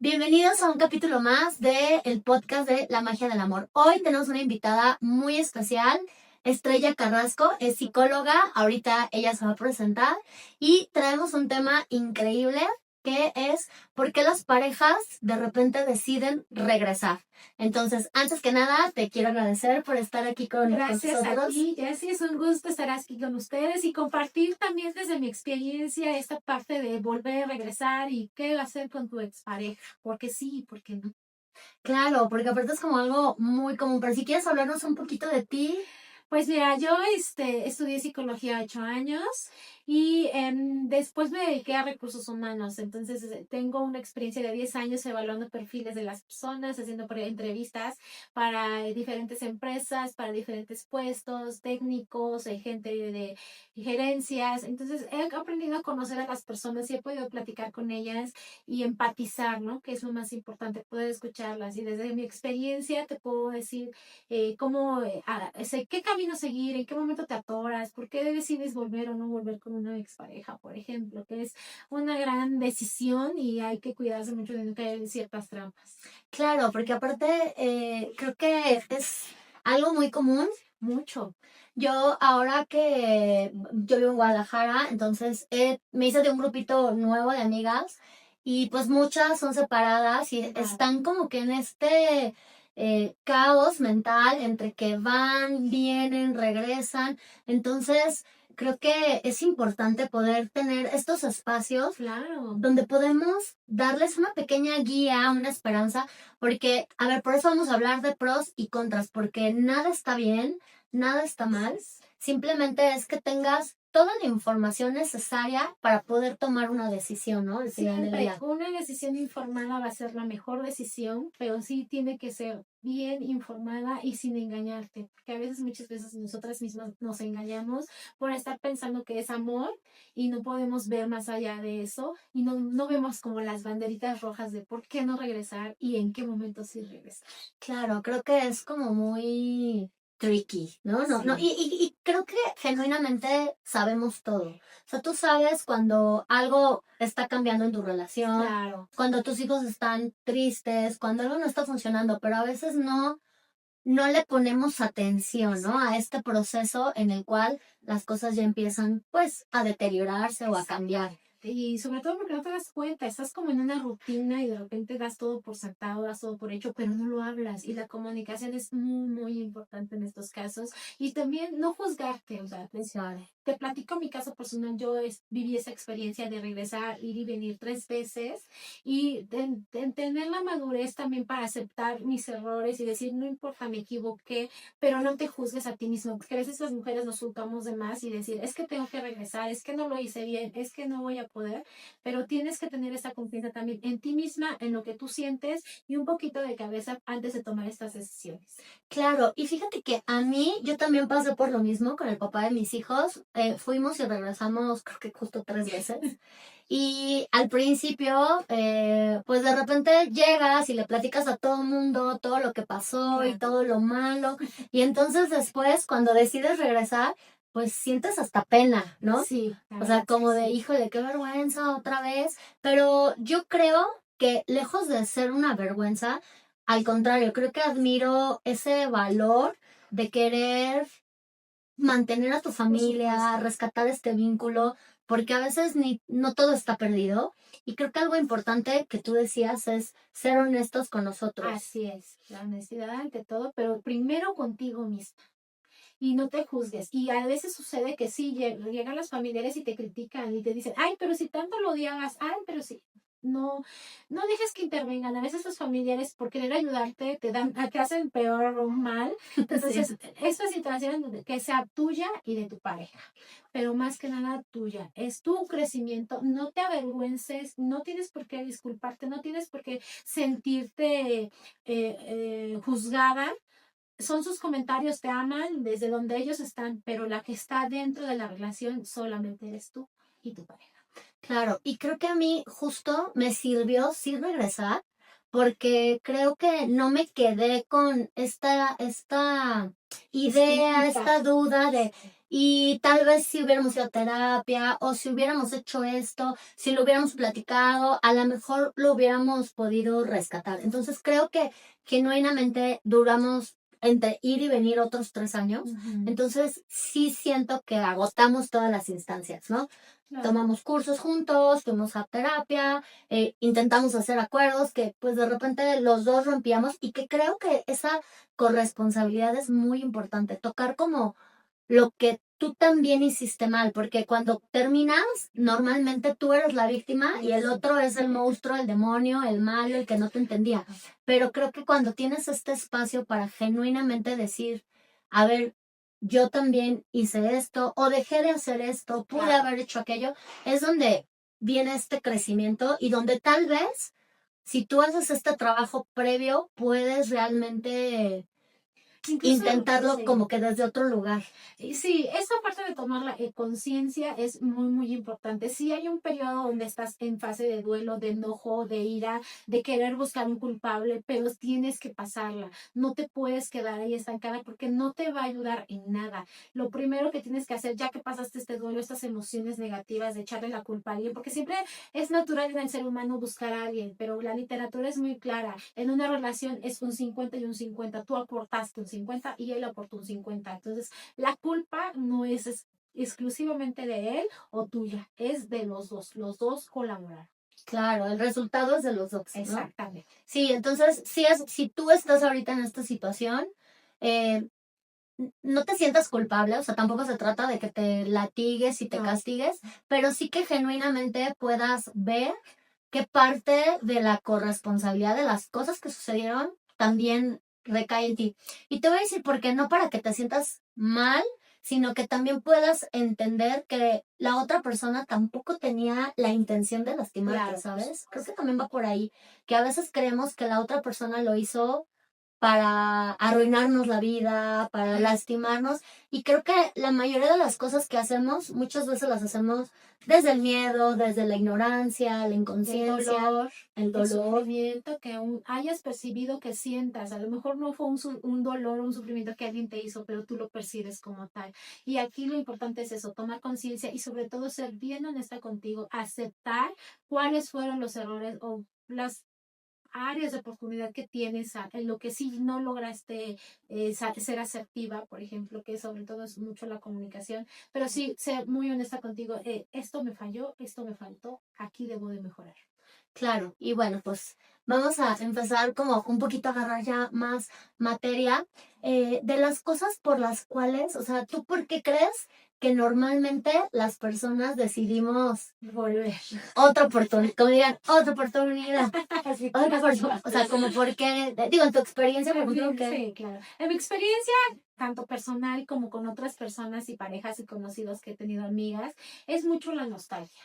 Bienvenidos a un capítulo más de el podcast de La Magia del Amor. Hoy tenemos una invitada muy especial, Estrella Carrasco, es psicóloga, ahorita ella se va a presentar y traemos un tema increíble que es por qué las parejas de repente deciden regresar. Entonces, antes que nada, te quiero agradecer por estar aquí con Gracias a nosotros. ti, Jessy, es un gusto estar aquí con ustedes y compartir también desde mi experiencia esta parte de volver a regresar y qué hacer con tu expareja, porque sí, porque no. Claro, porque aparte es como algo muy común, pero si quieres hablarnos un poquito de ti. Pues mira, yo estudié psicología 8 años y después me dediqué a recursos humanos. Entonces tengo una experiencia de 10 años evaluando perfiles de las personas, haciendo entrevistas para diferentes empresas, para diferentes puestos técnicos, gente de gerencias. Entonces he aprendido a conocer a las personas y he podido platicar con ellas y empatizar, ¿no? Que es lo más importante, poder escucharlas. Y desde mi experiencia te puedo decir qué camino seguir, en qué momento te atoras, por qué decides volver o no volver con una expareja, por ejemplo, que es una gran decisión y hay que cuidarse mucho de no caer en ciertas trampas. Claro, porque aparte creo que es algo muy común. Mucho. Yo ahora que yo vivo en Guadalajara, entonces me hice de un grupito nuevo de amigas y pues muchas son separadas y Claro. están como que en este caos mental entre que van, vienen, regresan. Entonces creo que es importante poder tener estos espacios Claro. donde podemos darles una pequeña guía, una esperanza, porque, a ver, por eso vamos a hablar de pros y contras, porque nada está bien, nada está mal, simplemente es que tengas toda la información necesaria para poder tomar una decisión, ¿no? Al final del Siempre día. una decisión informada va a ser la mejor decisión, pero sí tiene que ser bien informada y sin engañarte, porque a veces, muchas veces nosotras mismas nos engañamos por estar pensando que es amor y no podemos ver más allá de eso y no vemos como las banderitas rojas de por qué no regresar y en qué momento sí regresar. Claro, creo que es como muy tricky, ¿no? No, no, Sí. y creo que genuinamente sabemos todo. O sea, tú sabes cuando algo está cambiando en tu relación, Claro. cuando tus hijos están tristes, cuando algo no está funcionando, pero a veces no le ponemos atención, ¿no? A este proceso en el cual las cosas ya empiezan, pues, a deteriorarse o a cambiar. Y sobre todo porque no te das cuenta, estás como en una rutina y de repente das todo por sentado, das todo por hecho, pero no lo hablas. Y la comunicación es muy, muy importante en estos casos. Y también no juzgarte, o sea, te platico mi caso personal. Yo viví esa experiencia de regresar, ir y venir 3 veces y de tener la madurez también para aceptar mis errores y decir, no importa, me equivoqué, pero no te juzgues a ti mismo, porque a veces las mujeres nos juzgamos de más y decir, es que tengo que regresar, es que no lo hice bien, es que no voy a poder, pero tienes que tener esa confianza también en ti misma, en lo que tú sientes y un poquito de cabeza antes de tomar estas decisiones. Claro, y fíjate que a mí, yo también pasé por lo mismo con el papá de mis hijos. Fuimos y regresamos, creo que justo 3 veces. Y al principio, pues de repente llegas y le platicas a todo el mundo todo lo que pasó y Claro. todo lo malo. Y entonces después, cuando decides regresar, pues sientes hasta pena, ¿no? Sí, la O sea, verdad que como de, sí. híjole, qué vergüenza otra vez. Pero yo creo que lejos de ser una vergüenza, al contrario, creo que admiro ese valor de querer mantener a tu Por familia, supuesto. rescatar este vínculo, porque a veces no todo está perdido. Y creo que algo importante que tú decías es ser honestos con nosotros. Así es, la honestidad ante todo, pero primero contigo misma. Y no te juzgues. Y a veces sucede que sí, llegan los familiares y te critican y te dicen, ay, pero si tanto lo odiabas, ay, pero si no, no dejes que intervengan. A veces los familiares, por querer ayudarte, te hacen peor o mal. Sí. Entonces, esta situación que sea tuya y de tu pareja, pero más que nada tuya. Es tu crecimiento. No te avergüences, no tienes por qué disculparte, no tienes por qué sentirte juzgada. Son sus comentarios, te aman desde donde ellos están, pero la que está dentro de la relación solamente eres tú y tu pareja. Claro, y creo que a mí justo me sirvió sí regresar, porque creo que no me quedé con esta idea, Espinita. esta duda de y tal vez si hubiéramos ido a terapia o si hubiéramos hecho esto, si lo hubiéramos platicado, a lo mejor lo hubiéramos podido rescatar. Entonces creo que genuinamente duramos entre ir y venir otros 3 años. Ujú. Entonces sí siento que agotamos todas las instancias, ¿no? Claro. Tomamos cursos juntos, fuimos a terapia, intentamos hacer acuerdos que pues de repente los dos rompíamos y que creo que esa corresponsabilidad es muy importante, tocar como lo que tú también hiciste mal, porque cuando terminas, normalmente tú eres la víctima y el otro es el monstruo, el demonio, el malo, el que no te entendía. Pero creo que cuando tienes este espacio para genuinamente decir, a ver, yo también hice esto o dejé de hacer esto, pude Claro. haber hecho aquello, es donde viene este crecimiento y donde tal vez si tú haces este trabajo previo, puedes realmente Incluso, intentarlo sí. como que desde otro lugar. Y sí, esa parte de tomar la conciencia es muy, muy importante. Sí hay un periodo donde estás en fase de duelo, de enojo, de ira, de querer buscar un culpable, pero tienes que pasarla. No te puedes quedar ahí estancada porque no te va a ayudar en nada. Lo primero que tienes que hacer, ya que pasaste este duelo, estas emociones negativas, de echarle la culpa a alguien, porque siempre es natural en el ser humano buscar a alguien, pero la literatura es muy clara. En una relación es un 50 y un 50. Tú aportaste un 50 y él aportó un 50. Entonces, la culpa no es exclusivamente de él o tuya, es de los dos colaborar. Claro, el resultado es de los dos, ¿no? Exactamente. Sí, entonces, si tú estás ahorita en esta situación, eh, no te sientas culpable, o sea, tampoco se trata de que te latigues y te No. castigues, pero sí que genuinamente puedas ver qué parte de la corresponsabilidad de las cosas que sucedieron también recae en ti. Y te voy a decir por qué, no para que te sientas mal, sino que también puedas entender que la otra persona tampoco tenía la intención de lastimarte, Claro, ¿sabes? Creo que también va por ahí, que a veces creemos que la otra persona lo hizo para arruinarnos la vida, para lastimarnos. Y creo que la mayoría de las cosas que hacemos, muchas veces las hacemos desde el miedo, desde la ignorancia, la el inconsciencia, dolor, el el dolor. sufrimiento que aún hayas percibido, que sientas. A lo mejor no fue un dolor, un sufrimiento que alguien te hizo, pero tú lo percibes como tal. Y aquí lo importante es eso, tomar conciencia y sobre todo ser bien honesta contigo, aceptar cuáles fueron los errores o las áreas de oportunidad que tienes, en lo que sí no lograste ser asertiva, por ejemplo, que sobre todo es mucho la comunicación, pero sí ser muy honesta contigo, esto me falló, esto me faltó, aquí debo de mejorar. Claro, y bueno, pues vamos a empezar como un poquito a agarrar ya más materia de las cosas por las cuales, o sea, ¿tú por qué crees que normalmente las personas decidimos Volver. otra oportunidad, como digan, otra oportunidad, Así otra que, oportunidad, o sea, como por qué, digo, en tu experiencia, por ejemplo, que, sí, claro. En mi experiencia, tanto personal como con otras personas y parejas y conocidos que he tenido amigas, es mucho la nostalgia.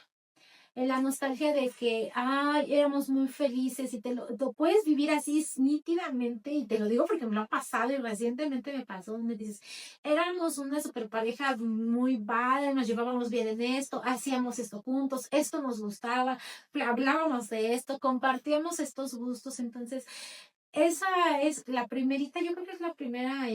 La nostalgia de que, ay, éramos muy felices y lo puedes vivir así nítidamente, y te lo digo porque me lo ha pasado y recientemente me pasó, me dices, éramos una super pareja muy padre, nos llevábamos bien en esto, hacíamos esto juntos, esto nos gustaba, hablábamos de esto, compartíamos estos gustos, entonces esa es la primerita, yo creo que es la primera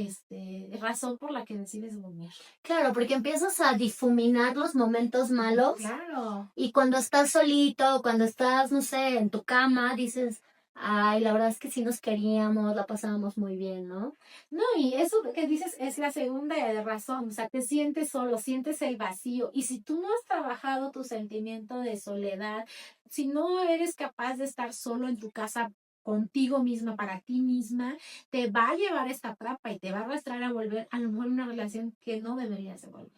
razón por la que decides volver. claro, porque empiezas a difuminar los momentos malos Claro. y cuando estás solito, cuando estás, no sé, en tu cama, dices, ay, la verdad es que sí nos queríamos, la pasábamos muy bien, ¿no? No, y eso que dices es la segunda razón, o sea, te sientes solo, sientes el vacío, y si tú no has trabajado tu sentimiento de soledad, si no eres capaz de estar solo en tu casa contigo misma, para ti misma, te va a llevar esta trapa y te va a arrastrar a volver a lo mejor una relación que no deberías de volver.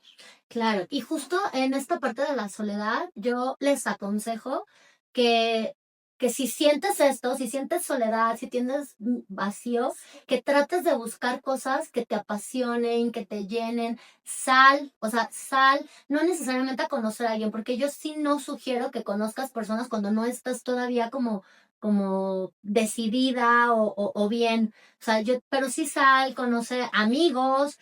Claro, y justo en esta parte de la soledad, yo les aconsejo que, que si sientes esto, si sientes soledad, si tienes vacío, que trates de buscar cosas que te apasionen, que te llenen. Sal, o sea, sal, no necesariamente a conocer a alguien, porque yo sí no sugiero que conozcas personas cuando no estás todavía como decidida o bien. O sea, pero sí sal, conoce amigos,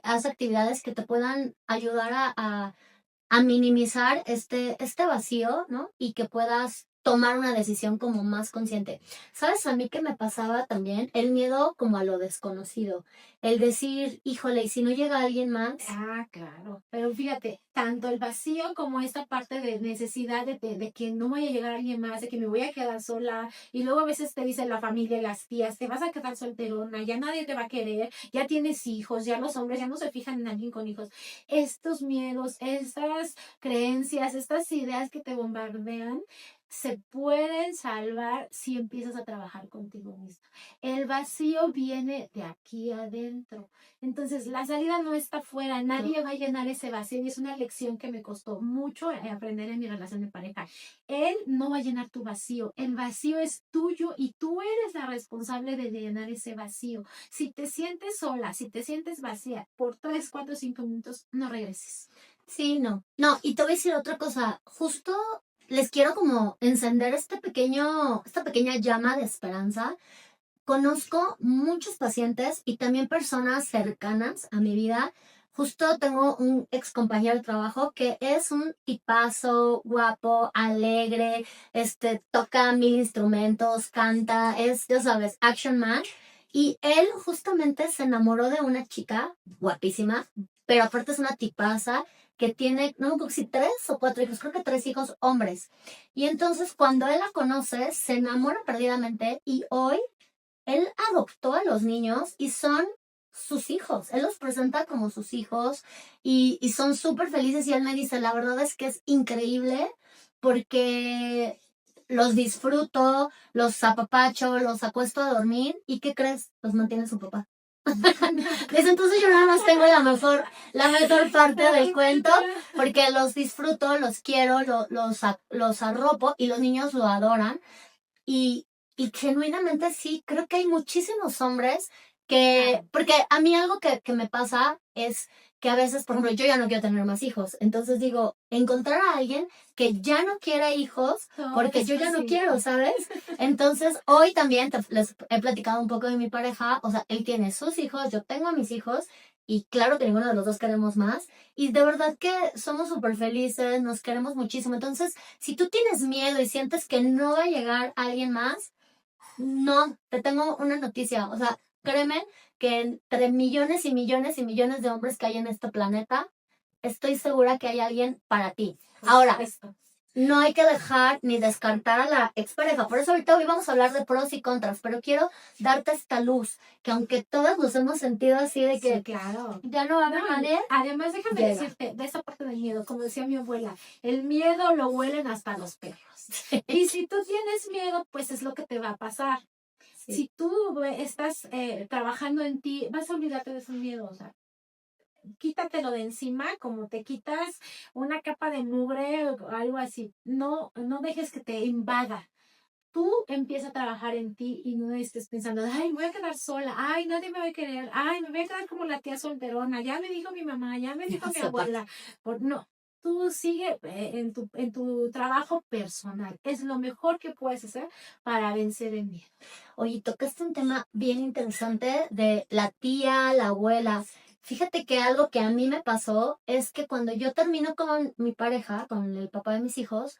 haz actividades que te puedan ayudar a minimizar este vacío, ¿no? Y que puedas tomar una decisión como más consciente. ¿Sabes a mí qué me pasaba también? El miedo como a lo desconocido. El decir, híjole, ¿y si no llega alguien más? Ah, claro. Pero fíjate, tanto el vacío como esta parte de necesidad de que no vaya a llegar alguien más, de que me voy a quedar sola. Y luego a veces te dice la familia, las tías, te vas a quedar solterona, ya nadie te va a querer, ya tienes hijos, ya los hombres ya no se fijan en alguien con hijos. Estos miedos, estas creencias, estas ideas que te bombardean, se pueden salvar si empiezas a trabajar contigo mismo. El vacío viene de aquí adentro. Entonces, la salida no está afuera, nadie va a llenar ese vacío y es una lección que me costó mucho aprender en mi relación de pareja. Él no va a llenar tu vacío, el vacío es tuyo y tú eres la responsable de llenar ese vacío. Si te sientes sola, si te sientes vacía por 3, 4, 5 minutos, no regreses. Sí, no. No, y te voy a decir otra cosa. Justo les quiero como encender esta pequeña llama de esperanza. Conozco muchos pacientes y también personas cercanas a mi vida. Justo tengo un ex compañero de trabajo que es un tipazo, guapo, alegre, toca 1000 instrumentos, canta, es, ya sabes, action man. Y él justamente se enamoró de una chica guapísima, pero aparte es una tipaza que tiene, no me acuerdo si 3 o 4 hijos, creo que 3 hijos hombres. Y entonces cuando él la conoce, se enamora perdidamente y hoy él adoptó a los niños y son sus hijos. Él los presenta como sus hijos y son súper felices y él me dice, la verdad es que es increíble porque los disfruto, los apapacho, los acuesto a dormir y ¿qué crees? Los mantiene su papá. Dice, entonces yo nada más tengo la mejor parte del cuento porque los disfruto, los quiero, los arropo y los niños lo adoran. Y, y genuinamente sí, creo que hay muchísimos hombres porque a mí algo que me pasa es que a veces, por ejemplo, yo ya no quiero tener más hijos. Entonces digo, encontrar a alguien que ya no quiera hijos, porque yo ya no quiero, ¿sabes? Entonces, hoy también les he platicado un poco de mi pareja, o sea, él tiene sus hijos, yo tengo a mis hijos, y claro que ninguno de los dos queremos más. Y de verdad que somos súper felices, nos queremos muchísimo. Entonces, si tú tienes miedo y sientes que no va a llegar alguien más, no, te tengo una noticia. O sea, créeme que entre millones y millones y millones de hombres que hay en este planeta, estoy segura que hay alguien para ti. Ahora, no hay que dejar ni descartar a la expareja. Por eso ahorita hoy vamos a hablar de pros y contras, pero quiero darte esta luz, que aunque todas nos hemos sentido así de que Sí, claro. ya no va a haber nadie, Además, déjame llega. decirte, de esa parte del miedo, como decía mi abuela, el miedo lo huelen hasta los perros. Y si tú tienes miedo, pues es lo que te va a pasar. Sí. Si tú estás trabajando en ti, vas a olvidarte de esos miedos. O sea, quítatelo de encima, como te quitas una capa de mugre o algo así. No, no dejes que te invada. Tú empieza a trabajar en ti y no estés pensando, ay, me voy a quedar sola, ay, nadie me va a querer, ay, me voy a quedar como la tía solterona, ya me dijo mi mamá, ya me dijo mi abuela. No, tú sigue en tu trabajo personal. Es lo mejor que puedes hacer para vencer el miedo. Oye, tocaste un tema bien interesante de la tía, la abuela. Fíjate que algo que a mí me pasó es que cuando yo termino con mi pareja, con el papá de mis hijos,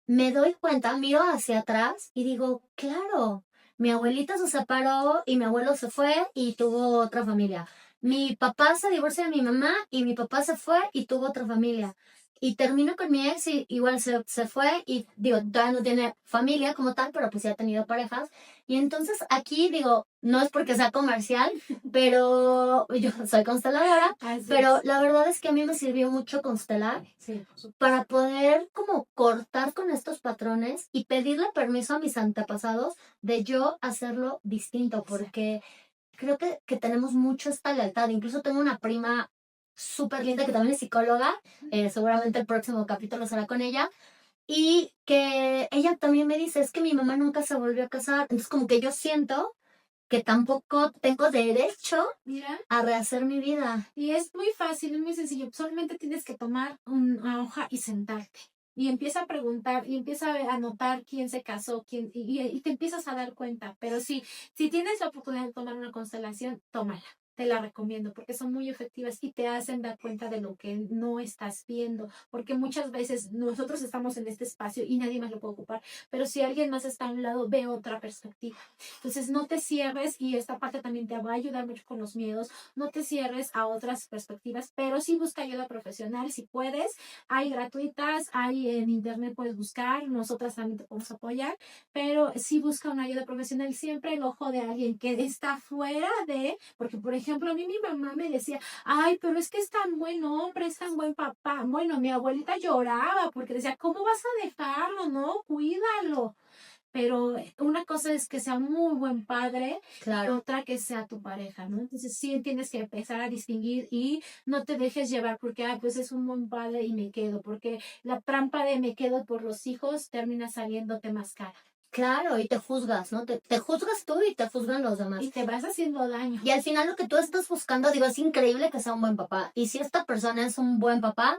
me doy cuenta, miro hacia atrás y digo, claro, mi abuelita se separó y mi abuelo se fue y tuvo otra familia. Mi papá se divorció de mi mamá y mi papá se fue y tuvo otra familia. Y termino con mi ex y igual se fue y digo, todavía no tiene familia como tal, pero pues ya ha tenido parejas. Y entonces aquí digo, no es porque sea comercial, pero yo soy consteladora, pero la verdad es que a mí me sirvió mucho constelar Sí, para poder como cortar con estos patrones y pedirle permiso a mis antepasados de yo hacerlo distinto, porque creo que tenemos mucho esta lealtad. Incluso tengo una prima súper linda que también es psicóloga, seguramente el próximo capítulo será con ella, y que ella también me dice, es que mi mamá nunca se volvió a casar, entonces como que yo siento que tampoco tengo derecho Mira, a rehacer mi vida. y es muy fácil, es muy sencillo. Solamente tienes que tomar una hoja y sentarte. Y empieza a preguntar y empieza a anotar quién se casó, quién, y te empiezas a dar cuenta. Pero sí, si tienes la oportunidad de tomar una constelación, tómala. te la recomiendo porque son muy efectivas y te hacen dar cuenta de lo que no estás viendo, porque muchas veces nosotros estamos en este espacio y nadie más lo puede ocupar, pero si alguien más está a un lado, ve otra perspectiva. Entonces no te cierres, y esta parte también te va a ayudar mucho con los miedos, no te cierres a otras perspectivas, pero sí busca ayuda profesional si puedes. Hay gratuitas, hay en internet, puedes buscar, nosotras también te podemos apoyar, pero sí busca una ayuda profesional, siempre el ojo de alguien que está fuera de, porque por ejemplo a mí mi mamá me decía, ay, pero es que es tan buen hombre, es tan buen papá. Bueno, mi abuelita lloraba porque decía, ¿cómo vas a dejarlo? No, cuídalo. Pero una cosa es que sea muy buen padre y Claro. otra que sea tu pareja, ¿no? Entonces sí tienes que empezar a distinguir y no te dejes llevar porque, ah, pues es un buen padre y me quedo, porque la trampa de me quedo por los hijos termina saliéndote más cara Claro, y te juzgas, ¿no? Te juzgas tú y te juzgan los demás. y te vas haciendo daño. Y al final lo que tú estás buscando, digo, es increíble que sea un buen papá. Y si esta persona es un buen papá,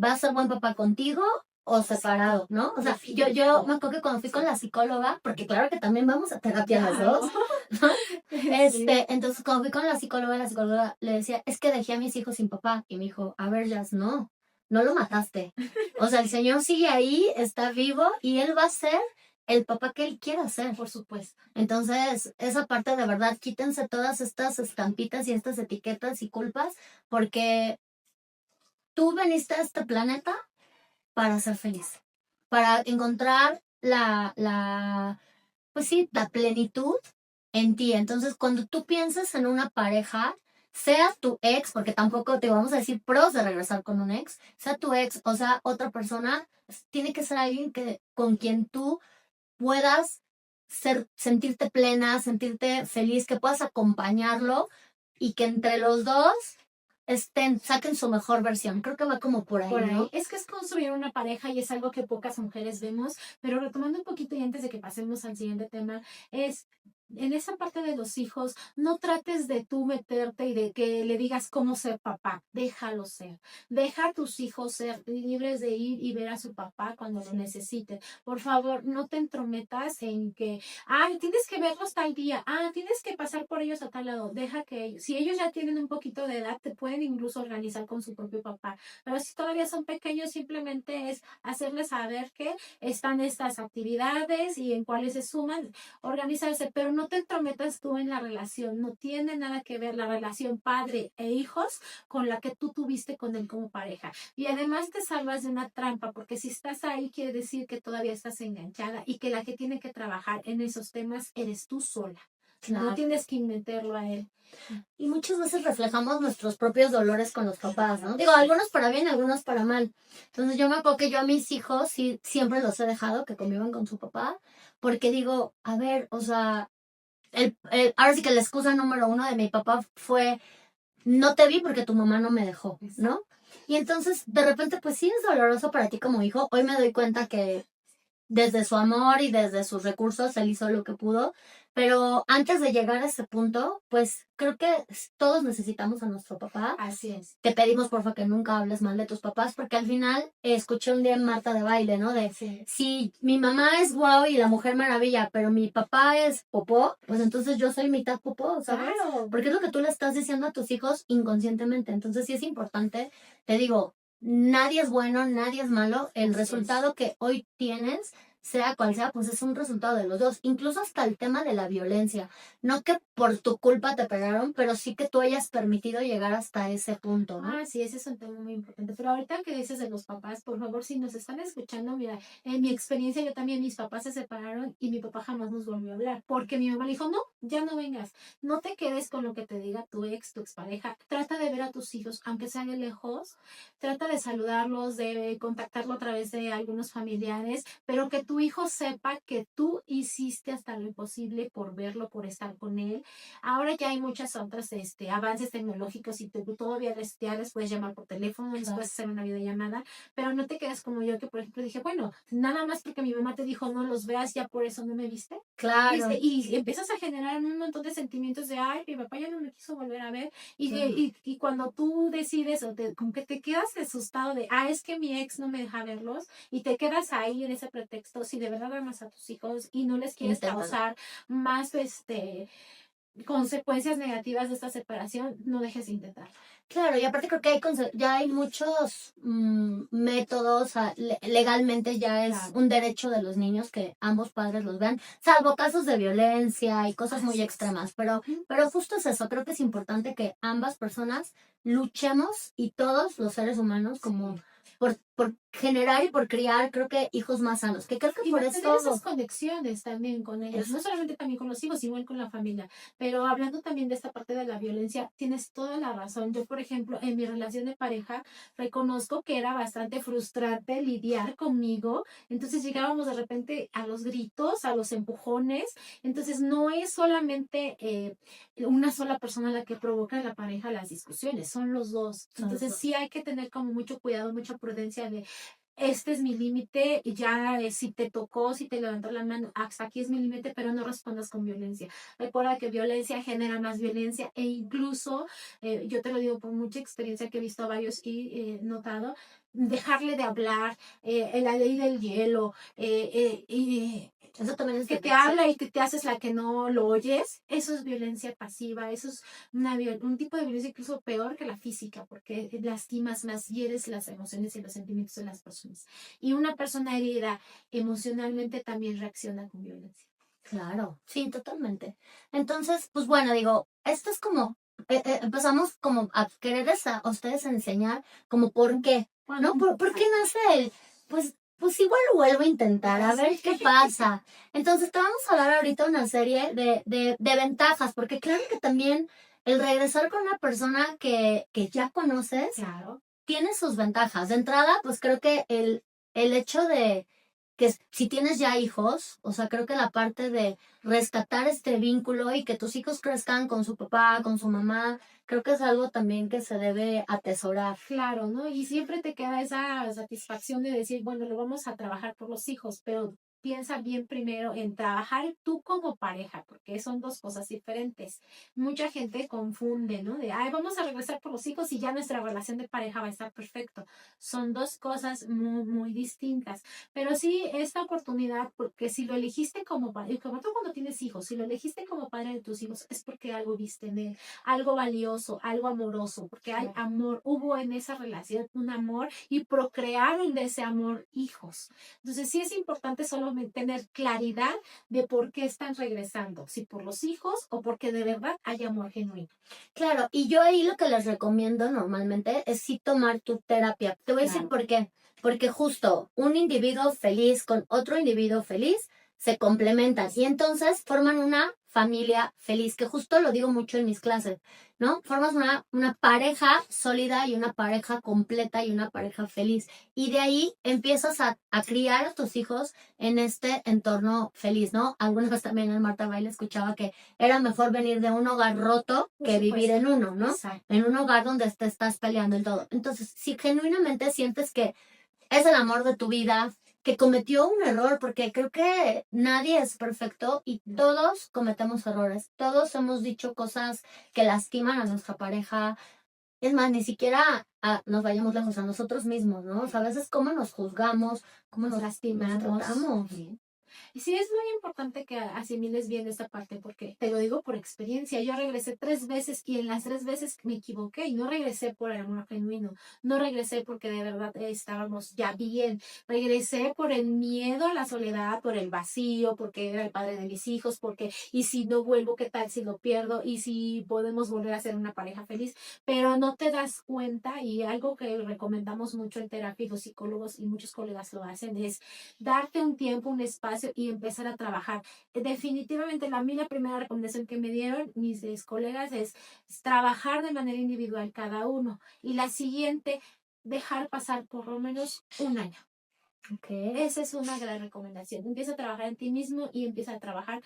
va a ser buen papá contigo o separado, ¿no? O sea, yo me acuerdo que cuando fui con la psicóloga, porque claro que también vamos a terapia las dos, ¿no? Sí. Entonces cuando fui con la psicóloga le decía, es que dejé a mis hijos sin papá. Y me dijo, a ver, Jazz, no lo mataste. O sea, el señor sigue ahí, está vivo y él va a ser el papá que él quiera ser. Por supuesto. Entonces, esa parte de verdad, quítense todas estas estampitas y estas etiquetas y culpas, porque tú veniste a este planeta para ser feliz, para encontrar pues sí, la plenitud en ti. Entonces, cuando tú piensas en una pareja, sea tu ex, porque tampoco te vamos a decir pros de regresar con un ex, sea tu ex o sea otra persona, tiene que ser alguien con quien tú puedas sentirte plena, sentirte feliz, que puedas acompañarlo y que entre los dos saquen su mejor versión. Creo que va como por ahí, Por ahí. ¿no? Es que es construir una pareja y es algo que pocas mujeres vemos, pero retomando un poquito y antes de que pasemos al siguiente tema, es en esa parte de los hijos, no trates de tú meterte y de que le digas cómo ser papá, déjalo ser. Deja a tus hijos ser libres de ir y ver a su papá cuando lo necesiten. Por favor, no te entrometas en que, ay, tienes que verlos tal día, tienes que pasar por ellos a tal lado. Deja que ellos, si ellos ya tienen un poquito de edad, te pueden incluso organizar con su propio papá, pero si todavía son pequeños, simplemente es hacerles saber que están estas actividades y en cuáles se suman, organizarse, pero no te entrometas tú en la relación, no tiene nada que ver la relación padre e hijos con la que tú tuviste con él como pareja. Y además te salvas de una trampa, porque si estás ahí quiere decir que todavía estás enganchada y que la que tiene que trabajar en esos temas eres tú sola. Claro. No tienes que meterlo a él. Y muchas veces reflejamos nuestros propios dolores con los papás, ¿no? Digo, algunos para bien, algunos para mal. Entonces yo me acuerdo que yo a mis hijos sí, siempre los he dejado que convivan con su papá, porque digo, a ver, o sea, ahora sí que la excusa número uno de mi papá fue, no te vi porque tu mamá no me dejó, ¿no? Y entonces, de repente, pues sí es doloroso para ti como hijo. Hoy me doy cuenta que desde su amor y desde sus recursos, él hizo lo que pudo. Pero antes de llegar a ese punto, pues creo que todos necesitamos a nuestro papá. Así es. Te pedimos, porfa, que nunca hables mal de tus papás, porque al final escuché un día en Marta de Baile, ¿no? De Sí. si mi mamá es guau y la mujer maravilla, pero mi papá es popó, pues entonces yo soy mitad popó, ¿sabes? Claro. Porque es lo que tú le estás diciendo a tus hijos inconscientemente. Entonces sí es importante, te digo, nadie es bueno, nadie es malo. El Así resultado que hoy tienes, sea cual sea, pues es un resultado de los dos. Incluso hasta el tema de la violencia. No que por tu culpa te pegaron, pero sí que tú hayas permitido llegar hasta ese punto, ¿no? Sí, ese es un tema muy importante. Pero ahorita que dices de los papás, por favor, si nos están escuchando, mira, en mi experiencia yo también, mis papás se separaron y mi papá jamás nos volvió a hablar, porque mi mamá le dijo, no, ya no vengas, no te quedes con lo que te diga tu ex, tu expareja, trata de ver a tus hijos, aunque sean de lejos, trata de saludarlos, de contactarlo a través de algunos familiares, pero que tu hijo sepa que tú hiciste hasta lo imposible por verlo, por estar con él. Ahora ya hay muchas otras avances tecnológicos y tú todavía ya les puedes llamar por teléfono, les puedes hacer una videollamada, pero no te quedas como yo que, por ejemplo, dije, bueno, nada más porque mi mamá te dijo no los veas, ya por eso no me viste. Claro. Y empiezas a generar un montón de sentimientos de, ay, mi papá ya no me quiso volver a ver. Y cuando tú decides, como que te quedas asustado de, es que mi ex no me deja verlos, y te quedas ahí en ese pretexto, si de verdad amas a tus hijos y no les quieres causar más, consecuencias negativas de esta separación, no dejes de intentar. Claro, y aparte creo que ya hay muchos métodos, legalmente ya es Claro. un derecho de los niños que ambos padres los vean, salvo casos de violencia y cosas muy Así es. extremas, pero, Ujú. pero justo es eso, creo que es importante que ambas personas luchemos y todos los seres humanos como Sí. por generar y por criar, creo que hijos más sanos, que creo que Y por mantener esas eso conexiones también con ellos, es no solamente también con los hijos, igual con la familia. Pero hablando también de esta parte de la violencia, tienes toda la razón. Yo, por ejemplo, en mi relación de pareja, reconozco que era bastante frustrante lidiar conmigo. Entonces llegábamos de repente a los gritos, a los empujones. Entonces no es solamente una sola persona la que provoca en la pareja las discusiones, son los dos. son los Entonces sí dos. hay que tener como mucho cuidado, mucha prudencia de este es mi límite, y ya si te tocó, si te levantó la mano, hasta aquí es mi límite, pero no respondas con violencia. Recuerda que violencia genera más violencia e incluso, yo te lo digo por mucha experiencia que he visto a varios y notado, dejarle de hablar, la ley del hielo, y Eso también es que te violencia. habla y te haces la que no lo oyes, eso es violencia pasiva, eso es un tipo de violencia incluso peor que la física, porque lastimas más, hieres las emociones y los sentimientos de las personas. Y una persona herida emocionalmente también reacciona con violencia. Claro, sí, totalmente. Entonces, pues bueno, digo, esto es como, empezamos como a quererles a ustedes enseñar como por qué, ¿no? ¿Por qué nace el, pues igual lo vuelvo a intentar, a ver qué pasa. Entonces, te vamos a dar ahorita una serie de ventajas, porque claro que también el regresar con una persona que ya conoces Claro, tiene sus ventajas. De entrada, pues creo que el hecho de que si tienes ya hijos, o sea, creo que la parte de rescatar este vínculo y que tus hijos crezcan con su papá, con su mamá, creo que es algo también que se debe atesorar. claro, ¿no? Y siempre te queda esa satisfacción de decir, bueno, lo vamos a trabajar por los hijos, pero piensa bien primero en trabajar tú como pareja, porque son dos cosas diferentes. Mucha gente confunde, ¿no? De, ay, vamos a regresar por los hijos y ya nuestra relación de pareja va a estar perfecto. Son dos cosas muy, muy distintas. Pero sí, esta oportunidad, porque si lo elegiste como padre, y como tú cuando tienes hijos, si lo elegiste como padre de tus hijos, es porque algo viste en él, algo valioso, algo amoroso, porque hay amor, hubo en esa relación un amor y procrearon de ese amor hijos. Entonces sí es importante solo tener claridad de por qué están regresando, si por los hijos o porque de verdad hay amor genuino. Claro, y yo ahí lo que les recomiendo normalmente es sí tomar tu terapia. Te voy a decir Claro. por qué. Porque justo un individuo feliz con otro individuo feliz se complementan y entonces forman una familia feliz, que justo lo digo mucho en mis clases, ¿no? Formas una pareja sólida y una pareja completa y una pareja feliz. Y de ahí empiezas a criar a tus hijos en este entorno feliz, ¿no? Algunas veces también en Marta Baile escuchaba que era mejor venir de un hogar roto Por que vivir supuesto. en uno, ¿no? Exacto. En un hogar donde te estás peleando y todo. Entonces, si genuinamente sientes que es el amor de tu vida, que cometió un error, porque creo que nadie es perfecto y todos cometemos errores. Todos hemos dicho cosas que lastiman a nuestra pareja. Es más, ni siquiera nos vayamos lejos a nosotros mismos, ¿no? O sea, a veces cómo nos juzgamos, cómo Nos nos lastimamos. tratamos. Sí. Y sí, es muy importante que asimiles bien esta parte, porque te lo digo por experiencia. Yo regresé 3 veces y en las 3 veces me equivoqué y no regresé por el amor genuino, no regresé porque de verdad estábamos ya bien, regresé por el miedo a la soledad, por el vacío, porque era el padre de mis hijos, porque y si no vuelvo, ¿qué tal si lo pierdo? Y si podemos volver a ser una pareja feliz, pero no te das cuenta y algo que recomendamos mucho en terapia y los psicólogos y muchos colegas lo hacen es darte un tiempo, un espacio y empezar a trabajar. Definitivamente, la primera recomendación que me dieron mis colegas es trabajar de manera individual cada uno. Y la siguiente, dejar pasar por lo menos un año. Ok. Esa es una gran recomendación. Empieza a trabajar en ti mismo y empieza a trabajar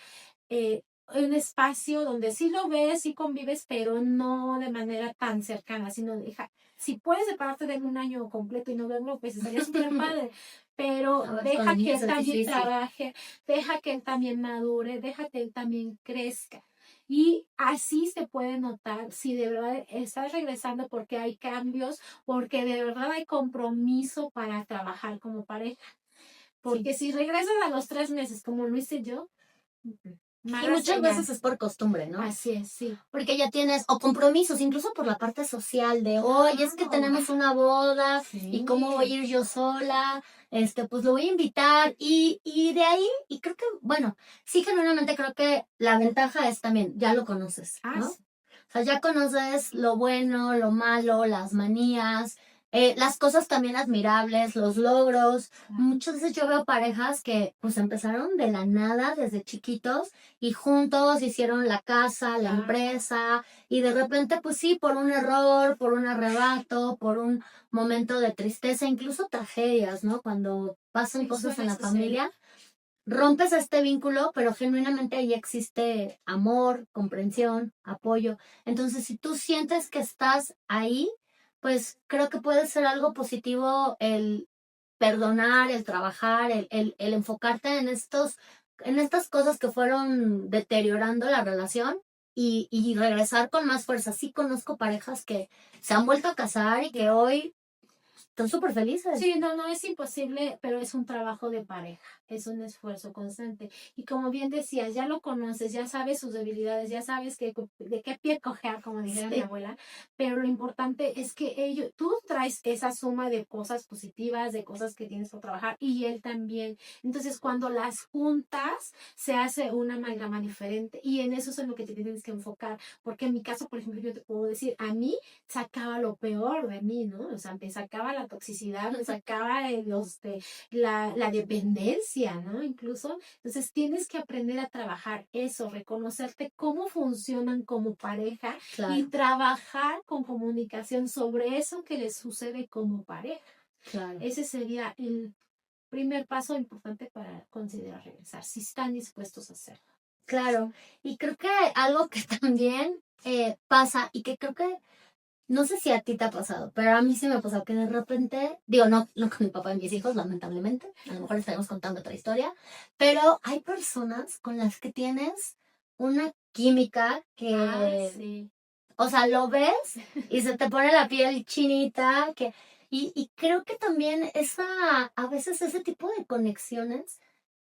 en un espacio donde sí lo ves, sí convives, pero no de manera tan cercana, sino deja, si puedes separarte de él un año completo y no verlo, pues estaría súper padre, pero A ver, con deja los que niños él es también difícil. trabaje, deja que él también madure, deja que él también crezca. Y así se puede notar si de verdad estás regresando porque hay cambios, porque de verdad hay compromiso para trabajar como pareja. Sí. Porque si regresas a los 3 meses, como lo hice yo, Y muchas veces es por costumbre, ¿no? Así es, sí. Porque ya tienes, o compromisos, incluso por la parte social de, oye, es que tenemos una boda, ¿y cómo voy a ir yo sola? Pues lo voy a invitar. Y de ahí, y creo que, bueno, sí, genuinamente creo que la ventaja es también, ya lo conoces, ¿no? Sí. O sea, ya conoces lo bueno, lo malo, las manías, las cosas también admirables, los logros. Muchas veces yo veo parejas que pues empezaron de la nada desde chiquitos y juntos hicieron la casa, la empresa y de repente pues sí, por un error, por un arrebato, por un momento de tristeza, incluso tragedias, ¿no? Cuando pasan cosas en la familia, rompes este vínculo, pero genuinamente ahí existe amor, comprensión, apoyo. Entonces, si tú sientes que estás ahí, pues creo que puede ser algo positivo el perdonar, el trabajar, el enfocarte en estas cosas que fueron deteriorando la relación y regresar con más fuerza. Sí conozco parejas que se han vuelto a casar y que hoy están súper felices. Sí, no es imposible, pero es un trabajo de pareja, es un esfuerzo constante. Y como bien decías, ya lo conoces, ya sabes sus debilidades, ya sabes de qué pie cojear, como dijera mi abuela, pero lo importante es que tú traes esa suma de cosas positivas, de cosas que tienes por trabajar, y él también. Entonces, cuando las juntas, se hace una amalgama diferente, y en eso es en lo que te tienes que enfocar, porque en mi caso, por ejemplo, yo te puedo decir, a mí sacaba lo peor de mí, ¿no? O sea, me sacaba la toxicidad, me sacaba la dependencia, ¿no? Incluso, entonces tienes que aprender a trabajar eso, reconocerte cómo funcionan como pareja y trabajar con comunicación sobre eso que les sucede como pareja. Claro. Ese sería el primer paso importante para considerar regresar, si están dispuestos a hacerlo. Claro, y creo que algo que también pasa y que creo que no sé si a ti te ha pasado, pero a mí sí me ha pasado que de repente, digo, no con mi papá y mis hijos, lamentablemente, a lo mejor estaremos contando otra historia, pero hay personas con las que tienes una química que, Sí. o sea, lo ves y se te pone la piel chinita, y creo que también a veces ese tipo de conexiones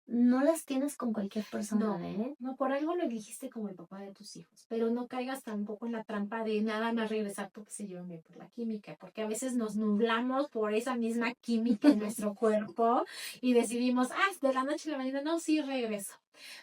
no las tienes con cualquier persona, ¿eh? No, por algo lo elegiste como el papá de tus hijos, pero no caigas tampoco en la trampa de nada más regresar porque se llevan bien por la química, porque a veces nos nublamos por esa misma química en nuestro cuerpo y decidimos, de la noche a la mañana, no, sí regreso.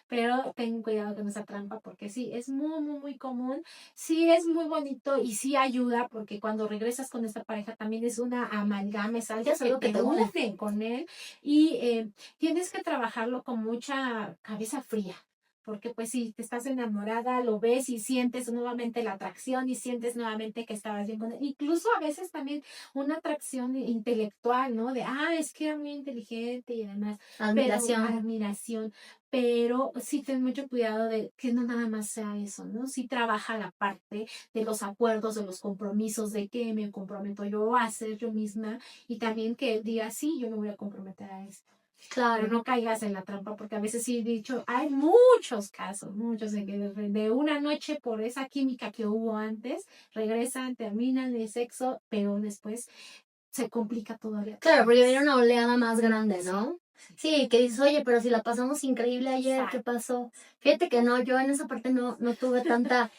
Pero ten cuidado con esa trampa porque sí, es muy común, sí es muy bonito y sí ayuda porque cuando regresas con esta pareja también es una amalgama, es algo que te une con él y tienes que trabajarlo con mucha cabeza fría. Porque pues si te estás enamorada, lo ves y sientes nuevamente la atracción y sientes nuevamente que estabas bien con él. Incluso a veces también una atracción intelectual, ¿no? De, es que era muy inteligente y demás. Admiración. Pero, admiración. Pero sí ten mucho cuidado de que no nada más sea eso, ¿no? Sí trabaja la parte de los acuerdos, de los compromisos, de que me comprometo yo a hacer yo misma y también que él diga, sí, yo me voy a comprometer a esto. Claro. Pero no caigas en la trampa, porque a veces sí he dicho, hay muchos casos, muchos de que de una noche por esa química que hubo antes, regresan, terminan el sexo, pero después se complica todavía. Claro, porque viene una oleada más grande, ¿no? Sí, que dices, oye, pero si la pasamos increíble ayer, ¿qué pasó? Fíjate que no, yo en esa parte no tuve tanta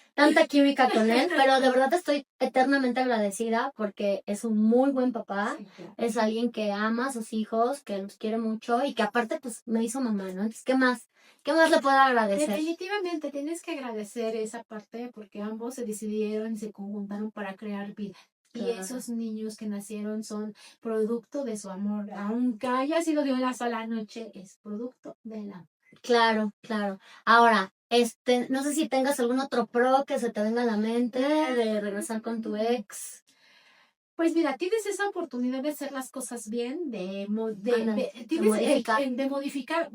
química con él, pero de verdad estoy eternamente agradecida porque es un muy buen papá, es alguien que ama a sus hijos, que los quiere mucho y que aparte pues me hizo mamá, ¿no? Entonces, ¿qué más? ¿Qué más le puedo agradecer? Definitivamente tienes que agradecer esa parte porque ambos se decidieron y se conjuntaron para crear vida. Y esos niños que nacieron son producto de su amor. Aunque haya sido de una sola noche, es producto del amor. Claro. Ahora, no sé si tengas algún otro pro que se te venga a la mente de regresar con tu ex. Pues mira, tienes esa oportunidad de hacer las cosas bien, de modificar,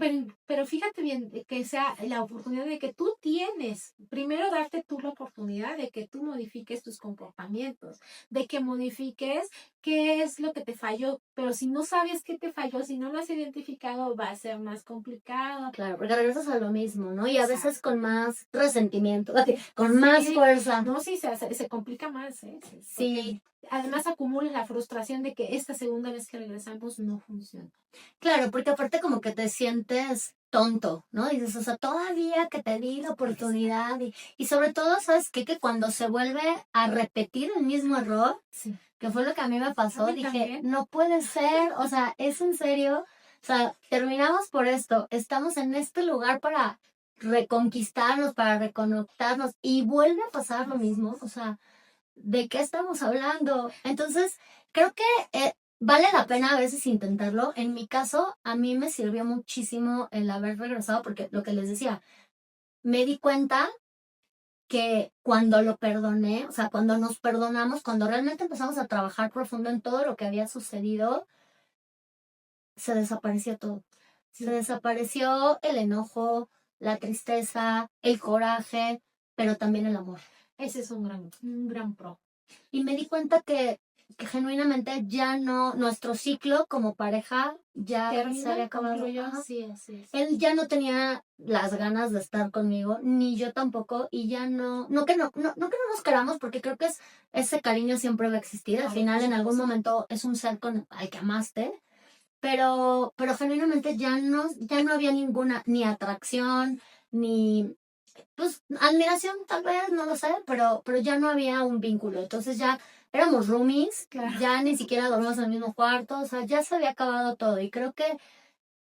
pero fíjate bien, que sea la oportunidad de que tú tienes, primero darte tú la oportunidad de que tú modifiques tus comportamientos, de que modifiques qué es lo que te falló, pero si no sabes qué te falló, si no lo has identificado, va a ser más complicado. Claro, porque regresas a lo mismo, ¿no? Y a veces con más resentimiento, con más fuerza. No, sí, se complica más, ¿eh? Sí. Además acumulas la frustración de que esta segunda vez que regresamos no funciona. Claro, porque aparte como que te sientes tonto, ¿no? Dices, o sea, todavía que te di la oportunidad y sobre todo, ¿sabes qué? Que cuando se vuelve a repetir el mismo error, Sí. que fue lo que a mí me pasó, A mí dije, también. no puede ser, o sea, ¿es en serio? O sea, terminamos por esto, estamos en este lugar para reconquistarnos, para reconectarnos y vuelve a pasar lo mismo, o sea, ¿de qué estamos hablando? Entonces, creo que vale la pena a veces intentarlo. En mi caso, a mí me sirvió muchísimo el haber regresado porque lo que les decía, me di cuenta que cuando lo perdoné, o sea, cuando nos perdonamos, cuando realmente empezamos a trabajar profundo en todo lo que había sucedido, se desapareció todo. Se Sí. desapareció el enojo, la tristeza, el coraje, pero también el amor. Ese es un gran pro. Y me di cuenta que genuinamente ya no, nuestro ciclo como pareja ya se había Termina, acabado. concluyó, Ajá. sí, así es. Él ya no tenía las ganas de estar conmigo, ni yo tampoco, y ya no que no nos queramos, porque creo que ese cariño siempre va a existir. Al Claro, final, por en algún supuesto. momento, es un ser al que amaste, pero genuinamente ya no había ninguna, ni atracción, ni, pues, admiración tal vez, no lo sé, pero ya no había un vínculo. Entonces ya éramos roomies, Claro. ya ni siquiera dormíamos en el mismo cuarto, o sea, ya se había acabado todo. Y creo que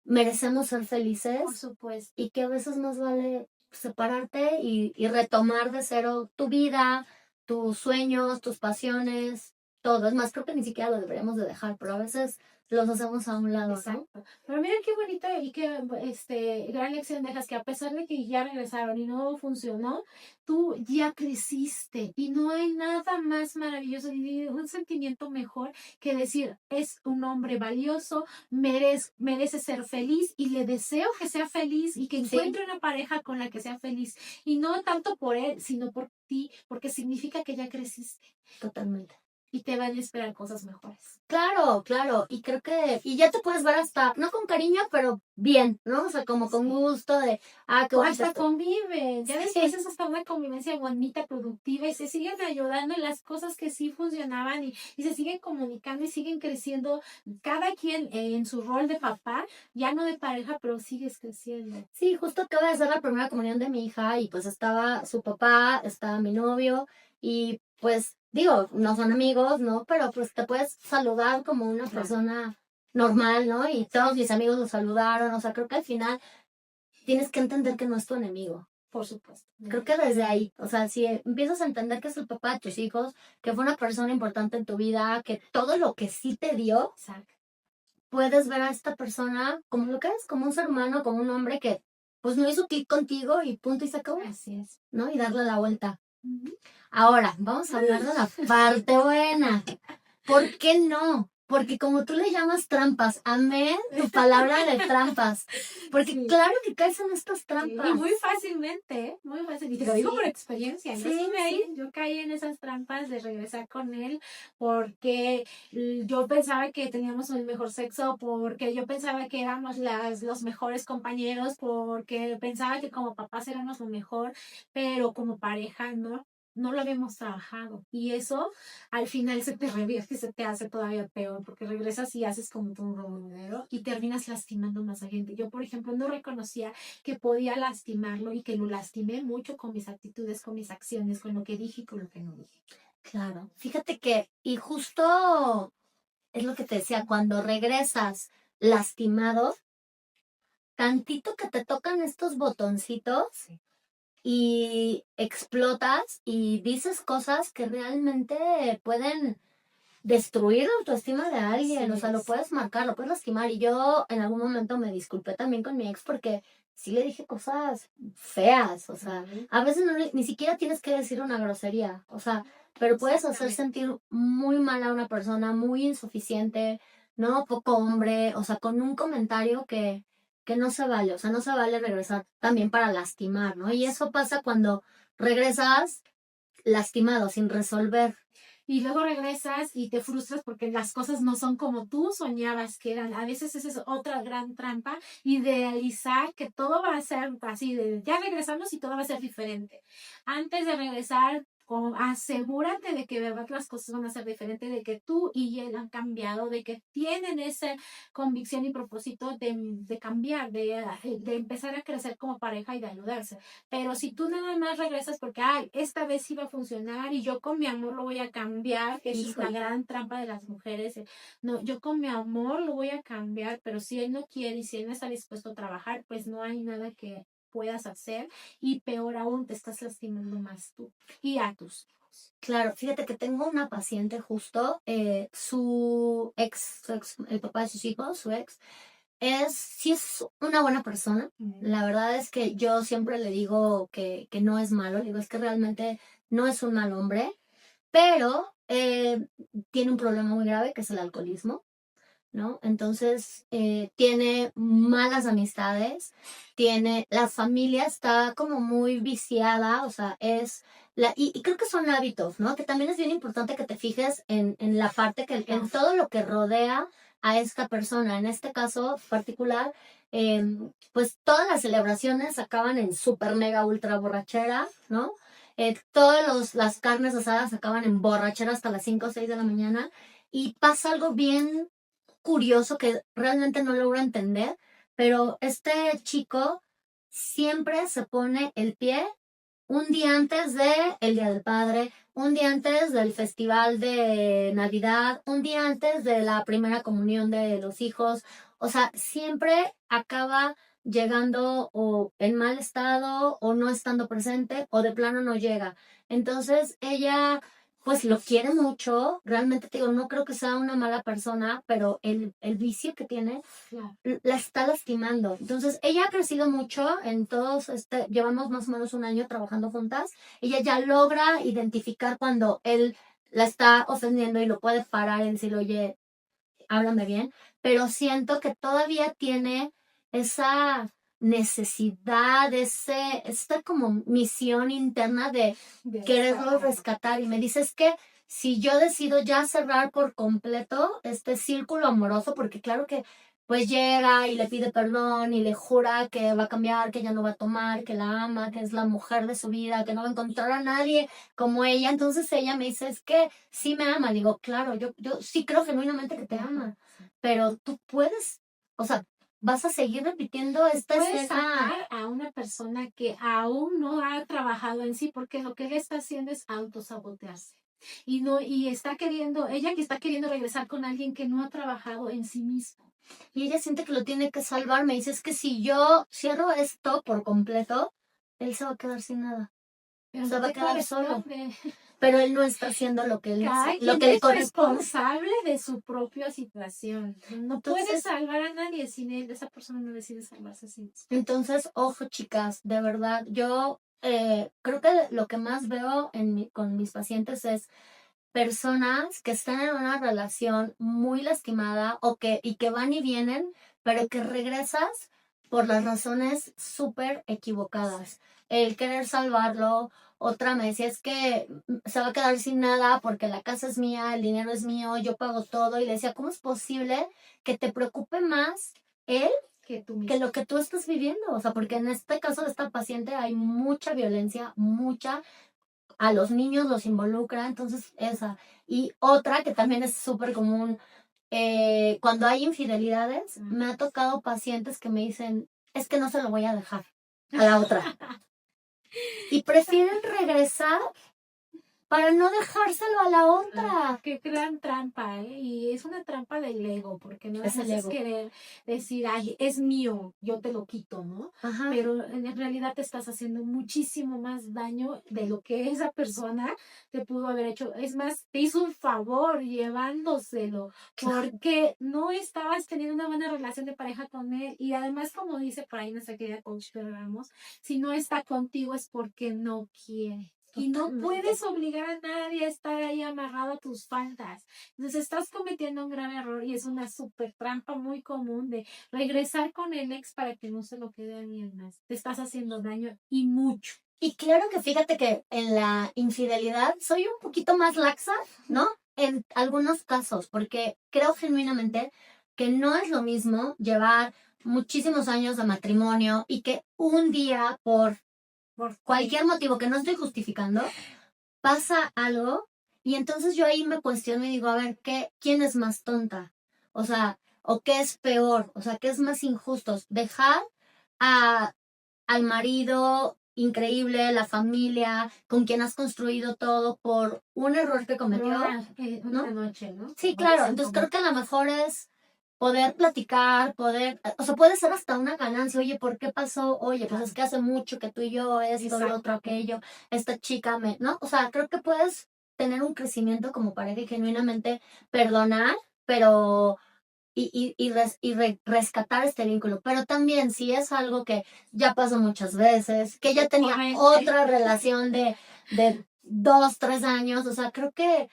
merecemos ser Por felices supuesto. y que a veces más vale separarte y retomar de cero tu vida, tus sueños, tus pasiones, todo. Es más, creo que ni siquiera lo deberíamos de dejar, pero a veces los hacemos a un lado, ¿no? Exacto. Pero mira qué bonito y qué gran lección dejas que a pesar de que ya regresaron y no funcionó, tú ya creciste y no hay nada más maravilloso ni un sentimiento mejor que decir es un hombre valioso, merece ser feliz y le deseo que sea feliz y que Sí, encuentre una pareja con la que sea feliz y no tanto por él, sino por ti, porque significa que ya creciste totalmente. y te van a esperar cosas mejores. Claro, claro, y creo que, y ya te puedes ver hasta, no con cariño, pero bien, ¿no? O sea, como con Sí. gusto de, qué O bonito hasta esto. conviven, ya Sí, después es hasta una convivencia bonita, productiva y se siguen ayudando en las cosas que sí funcionaban y se siguen comunicando y siguen creciendo, cada quien en su rol de papá, ya no de pareja, pero sigues creciendo. sí, justo acaba de ser la primera comunión de mi hija y pues estaba su papá, estaba mi novio y pues digo, no son amigos, ¿no? Pero pues te puedes saludar como una Claro. persona normal, ¿no? Y todos mis amigos lo saludaron, o sea, creo que al final tienes que entender que no es tu enemigo. Por supuesto. Creo que desde ahí, o sea, si empiezas a entender que es el papá de tus hijos, que fue una persona importante en tu vida, que todo lo que sí te dio, Exacto. puedes ver a esta persona como lo que es, como un ser humano, como un hombre que pues no hizo clic contigo y punto y se acabó, Así es. ¿no? Y darle la vuelta. Ujú. Ahora, vamos a hablar de la parte buena. ¿Por qué no? Porque como tú le llamas trampas, amén tu palabra de trampas. Porque Sí. claro que caes en estas Sí, trampas. y muy fácilmente, ¿eh? Muy fácil. Y te lo digo Sí. por experiencia. Yo Sí, sí sí. yo caí en esas trampas de regresar con él porque yo pensaba que teníamos el mejor sexo, porque yo pensaba que éramos los mejores compañeros, porque pensaba que como papás éramos lo mejor, pero como pareja no lo habíamos trabajado. Y eso al final se te revierte y se te hace todavía peor, porque regresas y haces como todo un revolvedero y terminas lastimando más a gente. Yo, por ejemplo, no reconocía que podía lastimarlo y que lo lastimé mucho con mis actitudes, con mis acciones, con lo que dije y con lo que no dije. Claro. Fíjate que, y justo es lo que te decía, cuando regresas lastimado, tantito que te tocan estos botoncitos Sí. y explotas y dices cosas que realmente pueden destruir la autoestima de alguien, Así o sea, lo es. puedes marcar, lo puedes lastimar. Y yo en algún momento me disculpé también con mi ex porque sí le dije cosas feas, o sea, Ujú. a veces ni siquiera tienes que decir una grosería, o sea, pero puedes hacer Exactamente. sentir muy mal a una persona, muy insuficiente, no poco hombre, o sea, con un comentario que no se vale, o sea, no se vale regresar también para lastimar, ¿no? Y eso pasa cuando regresas lastimado, sin resolver. Y luego regresas y te frustras porque las cosas no son como tú soñabas que eran. A veces esa es otra gran trampa, idealizar que todo va a ser así, de ya regresamos y todo va a ser diferente. Antes de regresar, asegúrate de que de verdad las cosas van a ser diferentes, de que tú y él han cambiado, de que tienen esa convicción y propósito de cambiar, de empezar a crecer como pareja y de ayudarse. Pero si tú nada más regresas porque, ay, esta vez sí va a funcionar y yo con mi amor lo voy a cambiar, que esa es la Híjole. gran trampa de las mujeres. No, yo con mi amor lo voy a cambiar, pero si él no quiere y si él no está dispuesto a trabajar, pues no hay nada que puedas hacer y peor aún te estás lastimando más tú y a tus hijos. Claro, fíjate que tengo una paciente justo, su ex, el papá de sus hijos, su ex, sí es una buena persona. La verdad es que yo siempre le digo que no es malo, le digo, es que realmente no es un mal hombre, pero tiene un problema muy grave que es el alcoholismo. ¿No? Entonces, tiene malas amistades, la familia está como muy viciada, o sea, y creo que son hábitos, ¿no? Que también es bien importante que te fijes en la parte en todo lo que rodea a esta persona. En este caso particular, pues todas las celebraciones acaban en super mega ultra borrachera, ¿no? Todas las carnes asadas acaban en borrachera hasta las 5 o 6 de la mañana. Y pasa algo bien curioso que realmente no logro entender, pero este chico siempre se pone el pie un día antes de el Día del Padre, un día antes del festival de Navidad, un día antes de la primera comunión de los hijos. O sea, siempre acaba llegando o en mal estado o no estando presente o de plano no llega. Entonces ella pues lo quiere mucho, realmente te digo, no creo que sea una mala persona, pero el vicio que tiene Claro. la está lastimando. Entonces, ella ha crecido mucho en todos, llevamos más o menos un año trabajando juntas. Ella ya logra identificar cuando él la está ofendiendo y lo puede parar y decirle, oye, háblame bien, pero siento que todavía tiene esa necesidad, esta como misión interna de quererlo rescatar. Y me dices que si yo decido ya cerrar por completo este círculo amoroso, porque claro que pues llega y le pide perdón y le jura que va a cambiar, que ya no va a tomar, que la ama, que es la mujer de su vida, que no va a encontrar a nadie como ella. Entonces ella me dice, es que sí me ama. Digo, claro, yo sí creo genuinamente que te ama, pero tú puedes, o sea, vas a seguir repitiendo esta Puedes escena. sacar a una persona que aún no ha trabajado en sí, porque lo que él está haciendo es autosabotearse. Y no, y está queriendo, ella que está queriendo regresar con alguien que no ha trabajado en sí mismo. Y ella siente que lo tiene que salvar. Me dice, es que si yo cierro esto por completo, él se va a quedar sin nada. Pero Se no va a te quedar solo. corresponde. Pero él no está haciendo lo que él Cada lo quien que le es corresponde. responsable de su propia situación. No puedes Entonces, salvar a nadie si esa persona no decide salvarse a sí misma. entonces, ojo, chicas, de verdad, yo creo que lo que más veo con mis pacientes es personas que están en una relación muy lastimada y que van y vienen, pero que regresas por las razones súper equivocadas. El querer salvarlo, otra me decía, es que se va a quedar sin nada porque la casa es mía, el dinero es mío, yo pago todo. Y le decía, ¿cómo es posible que te preocupe más él que lo que tú estás viviendo? O sea, porque en este caso de esta paciente hay mucha violencia, mucha, a los niños los involucra, entonces esa. Y otra que también es súper común, cuando hay infidelidades, me ha tocado pacientes que me dicen, es que no se lo voy a dejar a la otra. Y prefieren regresar para no dejárselo a la otra. Qué gran trampa, ¿eh? Y es una trampa del ego, porque no Es el es ego. querer decir, ay, es mío, yo te lo quito, ¿no? Ajá. Pero en realidad te estás haciendo muchísimo más daño de lo que esa persona te pudo haber hecho. Es más, te hizo un favor llevándoselo, porque no estabas teniendo una buena relación de pareja con él. Y además, como dice por ahí nuestra querida coach Ramos, si no está contigo es porque no quiere. Y no puedes obligar a nadie a estar ahí amarrado a tus faldas. Entonces estás cometiendo un grave error y es una súper trampa muy común de regresar con el ex para que no se lo quede a alguien más. Te estás haciendo daño y mucho. Y claro que fíjate que en la infidelidad soy un poquito más laxa, ¿no? En algunos casos, porque creo genuinamente que no es lo mismo llevar muchísimos años de matrimonio y que un día por cualquier motivo que no estoy justificando, pasa algo y entonces yo ahí me cuestiono y digo, a ver, ¿quién es más tonta? O sea, ¿o qué es peor? O sea, ¿qué es más injusto? ¿Dejar a, al marido increíble, la familia, con quien has construido todo por un error que Por cometió, una ¿no? noche, ¿no? Sí, Como claro. dicen, Entonces como creo que a lo mejor es poder platicar, o sea, puede ser hasta una ganancia. Oye, ¿por qué pasó? Oye, pues es que hace mucho que tú y yo, esto, lo otro, exactamente. aquello, esta chica ¿no? O sea, creo que puedes tener un crecimiento como pareja y genuinamente perdonar, pero rescatar este vínculo. Pero también si es algo que ya pasó muchas veces, que ya tenía Correcto. otra relación de 2, 3 años, o sea, creo que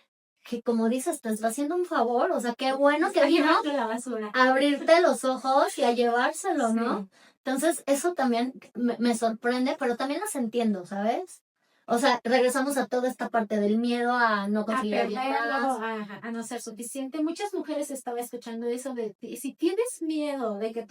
como dices, te está haciendo un favor, o sea, qué bueno que Está vino llevando la basura. a abrirte los ojos y a llevárselo, ¿no? Sí. Entonces, eso también me sorprende, pero también las entiendo, ¿sabes? O sea, regresamos a toda esta parte del miedo a no A conseguir a alguien perderlo, más. a no ser suficiente. Muchas mujeres estaba escuchando eso de ti. Si tienes miedo de que a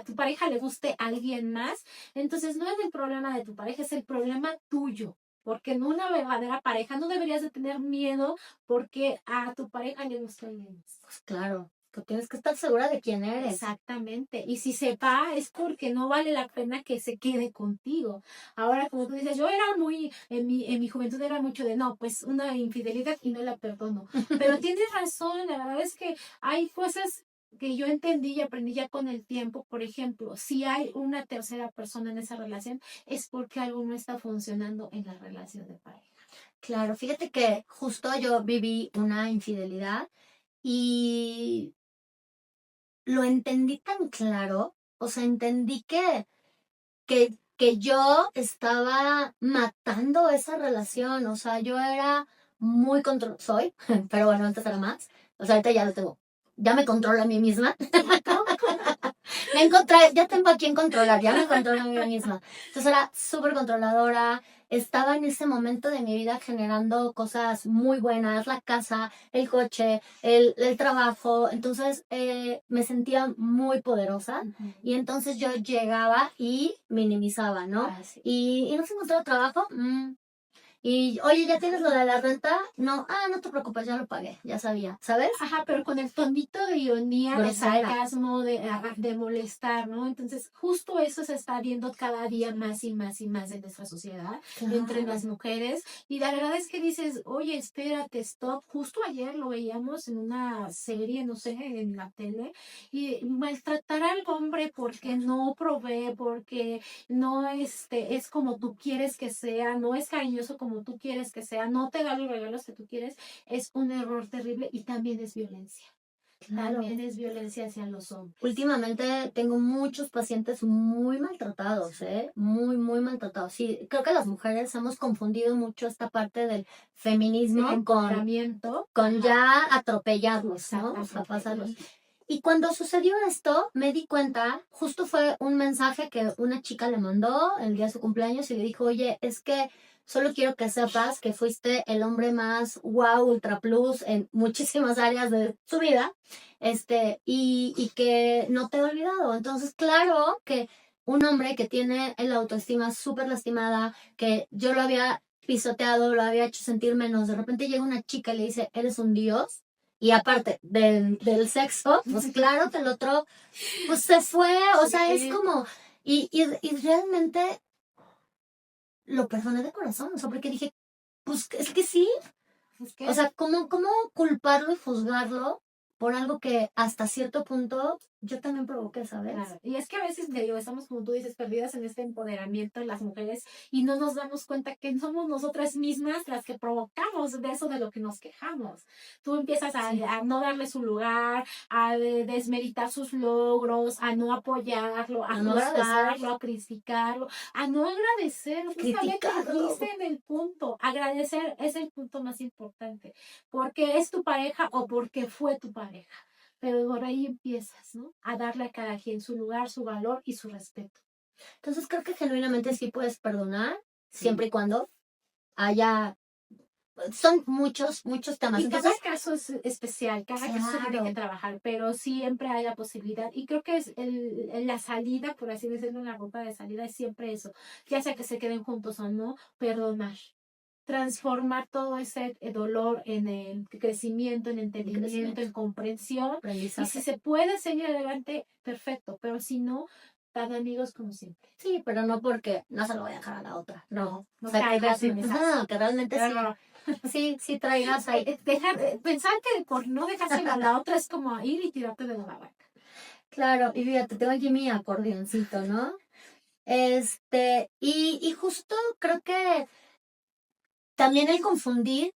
tu pareja le guste alguien más, entonces no es el problema de tu pareja, es el problema tuyo. Porque en una verdadera pareja no deberías de tener miedo porque a tu pareja le gusta alguien más. Pues claro, tú tienes que estar segura de quién eres. Exactamente. Y si se va es porque no vale la pena que se quede contigo. Ahora, como tú dices, yo era muy, en mi juventud era mucho de, no, pues una infidelidad y no la perdono. Pero tienes razón, la verdad es que hay cosas que yo entendí y aprendí ya con el tiempo. Por ejemplo, si hay una tercera persona en esa relación, es porque algo no está funcionando en la relación de pareja. Claro, fíjate que justo yo viví una infidelidad y lo entendí tan claro, o sea, entendí que yo estaba matando esa relación, o sea, yo era muy soy, pero bueno, antes era más, o sea, ahorita ya lo tengo, ya me controlo a mí misma, me encontré, ya tengo a quién controlar, ya me controlo a mí misma. Entonces era súper controladora, estaba en ese momento de mi vida generando cosas muy buenas, la casa, el coche, el trabajo, entonces me sentía muy poderosa y entonces yo llegaba y minimizaba, ¿no? Ah, sí. Y no se encontraba trabajo, y oye, ¿ya tienes lo de la renta? No, no te preocupes, ya lo pagué, ya sabía, ¿sabes? Ajá, pero con el tonito de ironía, de Grosera. sarcasmo, de molestar, ¿no? Entonces, justo eso se está viendo cada día más y más y más en nuestra sociedad, entre Claro. las mujeres. Y la verdad es que dices, oye, espérate, stop. Justo ayer lo veíamos en una serie, no sé, en la tele, y maltratar al hombre porque no provee, porque no es como tú quieres que sea, no es cariñoso como tú quieres que sea, no te da los regalos que tú quieres, es un error terrible y también es violencia. Claro. También es violencia hacia los hombres. Últimamente tengo muchos pacientes muy maltratados, ¿eh? Muy, muy maltratados. Sí, creo que las mujeres hemos confundido mucho esta parte del El feminismo empoderamiento. con Ajá, ya atropellarlos, ¿no? O sea, exactamente. pasarlos. Y cuando sucedió esto, me di cuenta, justo fue un mensaje que una chica le mandó el día de su cumpleaños y le dijo, oye, es que solo quiero que sepas que fuiste el hombre más wow, ultra plus en muchísimas áreas de su vida, y que no te he olvidado. Entonces, claro que un hombre que tiene la autoestima súper lastimada, que yo lo había pisoteado, lo había hecho sentir menos, de repente llega una chica y le dice, eres un dios, y aparte del sexo, pues claro que el otro, pues se fue, o sea, es Sí, como, y realmente lo perdoné de corazón, o sea, porque dije, pues es que sí, es o que sea, ¿cómo culparlo y juzgarlo por algo que hasta cierto punto yo también provoqué, ¿sabes? claro, y es que a veces, te digo, estamos, como tú dices, perdidas en este empoderamiento de las mujeres y no nos damos cuenta que somos nosotras mismas las que provocamos de eso de lo que nos quejamos. Tú empiezas Sí. a no darle su lugar, a desmeritar sus logros, a no apoyarlo, a A no agradecer, juzgarlo, a criticarlo, a no agradecer. Justamente criticarlo. diste en el punto. Agradecer es el punto más importante, porque es tu pareja o porque fue tu pareja. Pero por ahí empiezas, ¿no? A darle a cada quien su lugar, su valor y su respeto. Entonces creo que genuinamente sí puedes perdonar, Sí. siempre y cuando haya, son muchos, muchos temas. Y cada Entonces, caso es especial, cada caso se tiene que claro. trabajar, pero siempre hay la posibilidad. Y creo que es la salida, por así decirlo, la ruta de salida es siempre eso. Ya sea que se queden juntos o no, perdonar. transformar todo ese dolor en el crecimiento, en entendimiento, en comprensión. Y Aprendizaje. si se puede seguir adelante, perfecto, pero si no, tan amigos como siempre. Sí, pero no porque no se lo voy a dejar a la otra. No. No O sea, que, caigas en esas. que realmente sí. Pero Sí traigas ahí. pensar que por no dejárselo a la otra es como ir y tirarte de la barca. Claro, y fíjate, tengo aquí mi acordeoncito, ¿no? Y justo creo que también el confundir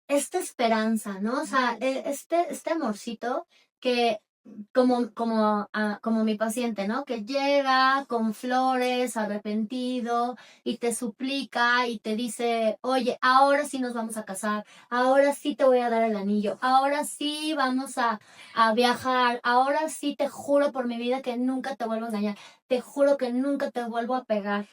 esta esperanza, ¿no? O sea, este amorcito que como mi paciente, ¿no? Que llega con flores, arrepentido, y te suplica y te dice, oye, ahora sí nos vamos a casar, ahora sí te voy a dar el anillo, ahora sí vamos a viajar, ahora sí te juro por mi vida que nunca te vuelvo a engañar, te juro que nunca te vuelvo a pegar.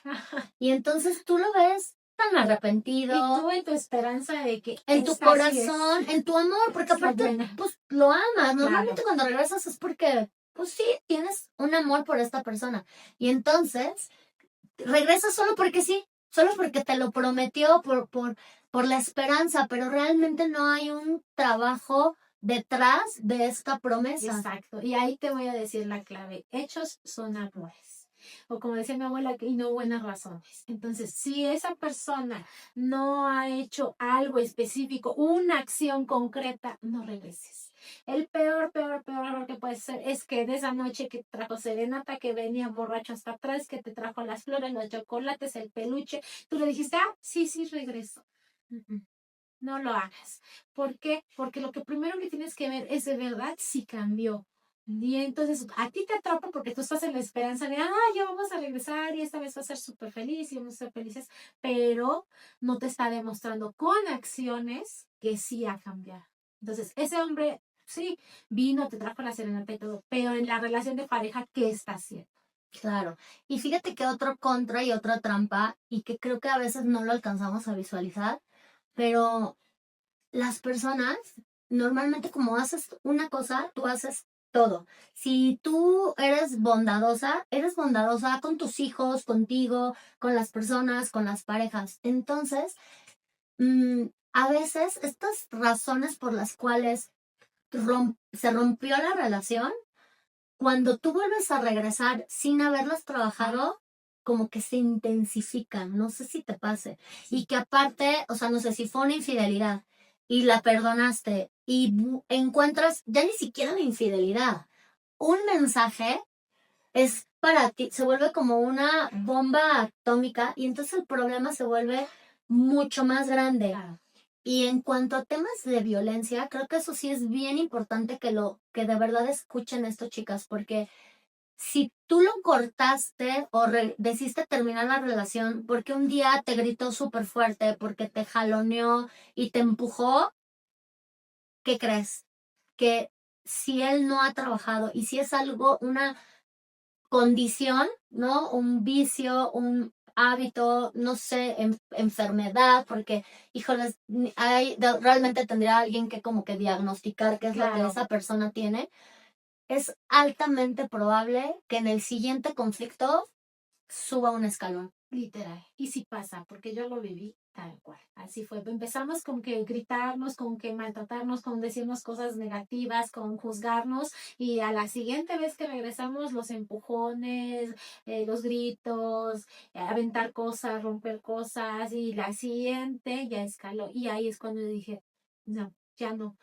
Y entonces tú lo ves tan arrepentido. Y tú en tu esperanza de que En tu corazón, en tu amor, porque aparte, pues lo amas. Normalmente cuando regresas es porque, pues sí, tienes un amor por esta persona. Y entonces, regresas solo porque sí, solo porque te lo prometió por la esperanza, pero realmente no hay un trabajo detrás de esta promesa. Exacto. Y ahí te voy a decir la clave. Hechos son amores. O como decía mi abuela, y no buenas razones. Entonces, si esa persona no ha hecho algo específico, una acción concreta, no regreses. El peor error que puede ser es que de esa noche que trajo serenata, que venía borracho hasta atrás, que te trajo las flores, los chocolates, el peluche, tú le dijiste, sí, regreso. No lo hagas. ¿Por qué? Porque lo que primero que tienes que ver es de verdad si cambió. Y entonces a ti te atrapa porque tú estás en la esperanza de, ya vamos a regresar y esta vez va a ser súper feliz y vamos a ser felices, pero no te está demostrando con acciones que sí ha cambiado. Entonces, ese hombre, sí, vino, te trajo la serenata y todo, pero en la relación de pareja, ¿qué está haciendo? Claro. Y fíjate que otro contra y otra trampa, y que creo que a veces no lo alcanzamos a visualizar, pero las personas, normalmente como haces una cosa, tú haces todo. Si tú eres bondadosa con tus hijos, contigo, con las personas, con las parejas. Entonces, a veces estas razones por las cuales se rompió la relación, cuando tú vuelves a regresar sin haberlas trabajado, como que se intensifican, no sé si te pase. Y que aparte, o sea, no sé si fue una infidelidad y la perdonaste y encuentras ya ni siquiera la infidelidad. Un mensaje es para ti, se vuelve como una bomba atómica y entonces el problema se vuelve mucho más grande. Y en cuanto a temas de violencia, creo que eso sí es bien importante que de verdad escuchen esto, chicas, porque si tú lo cortaste o decidiste terminar la relación porque un día te gritó súper fuerte, porque te jaloneó y te empujó, ¿qué crees? Que si él no ha trabajado y si es algo, una condición, ¿no? Un vicio, un hábito, no sé, enfermedad, porque, híjoles, realmente tendría alguien que como que diagnosticar qué es lo que esa persona tiene. Es altamente probable que en el siguiente conflicto suba un escalón. Literal. Y sí pasa, porque yo lo viví tal cual. Así fue. Empezamos con que gritarnos, con que maltratarnos, con decirnos cosas negativas, con juzgarnos. Y a la siguiente vez que regresamos, los empujones, los gritos, aventar cosas, romper cosas. Y la siguiente ya escaló. Y ahí es cuando dije, no. Ya no.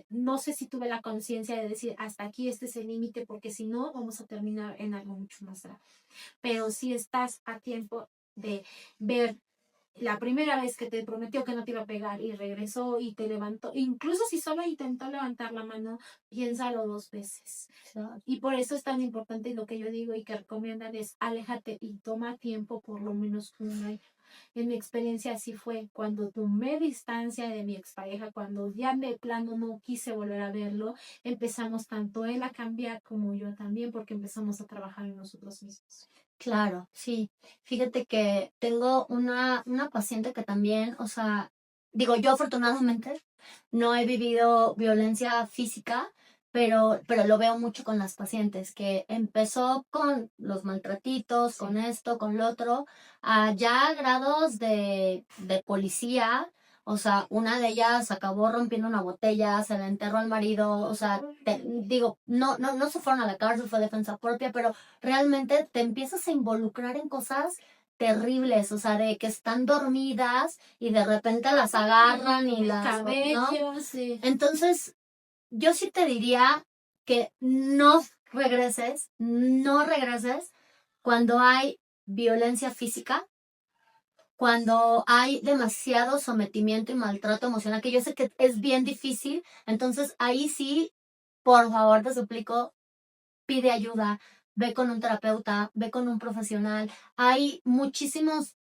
No sé si tuve la conciencia de decir hasta aquí este es el límite, porque si no, vamos a terminar en algo mucho más grave. Pero si estás a tiempo de ver la primera vez que te prometió que no te iba a pegar y regresó y te levantó, incluso si solo intentó levantar la mano, piénsalo 2 veces. Y por eso es tan importante lo que yo digo y que recomiendan es aléjate y toma tiempo, por lo menos un año. En mi experiencia así fue, cuando tomé distancia de mi expareja, cuando ya de plano no quise volver a verlo, empezamos tanto él a cambiar como yo también, porque empezamos a trabajar en nosotros mismos. Claro, sí. Fíjate que tengo una paciente que también, o sea, digo, yo afortunadamente no he vivido violencia física, pero lo veo mucho con las pacientes, que empezó con los maltratitos, Sí. con esto, con lo otro, a ya grados de policía. O sea, una de ellas acabó rompiendo una botella, se la enterró al marido, o sea, digo, no se fueron a la cárcel, fue defensa propia, pero realmente te empiezas a involucrar en cosas terribles, o sea, de que están dormidas y de repente las agarran y El las, ¿no? cabello, sí. Entonces, yo sí te diría que no regreses cuando hay violencia física, cuando hay demasiado sometimiento y maltrato emocional, que yo sé que es bien difícil. Entonces ahí sí, por favor, te suplico, pide ayuda, ve con un terapeuta, ve con un profesional. Hay muchísimas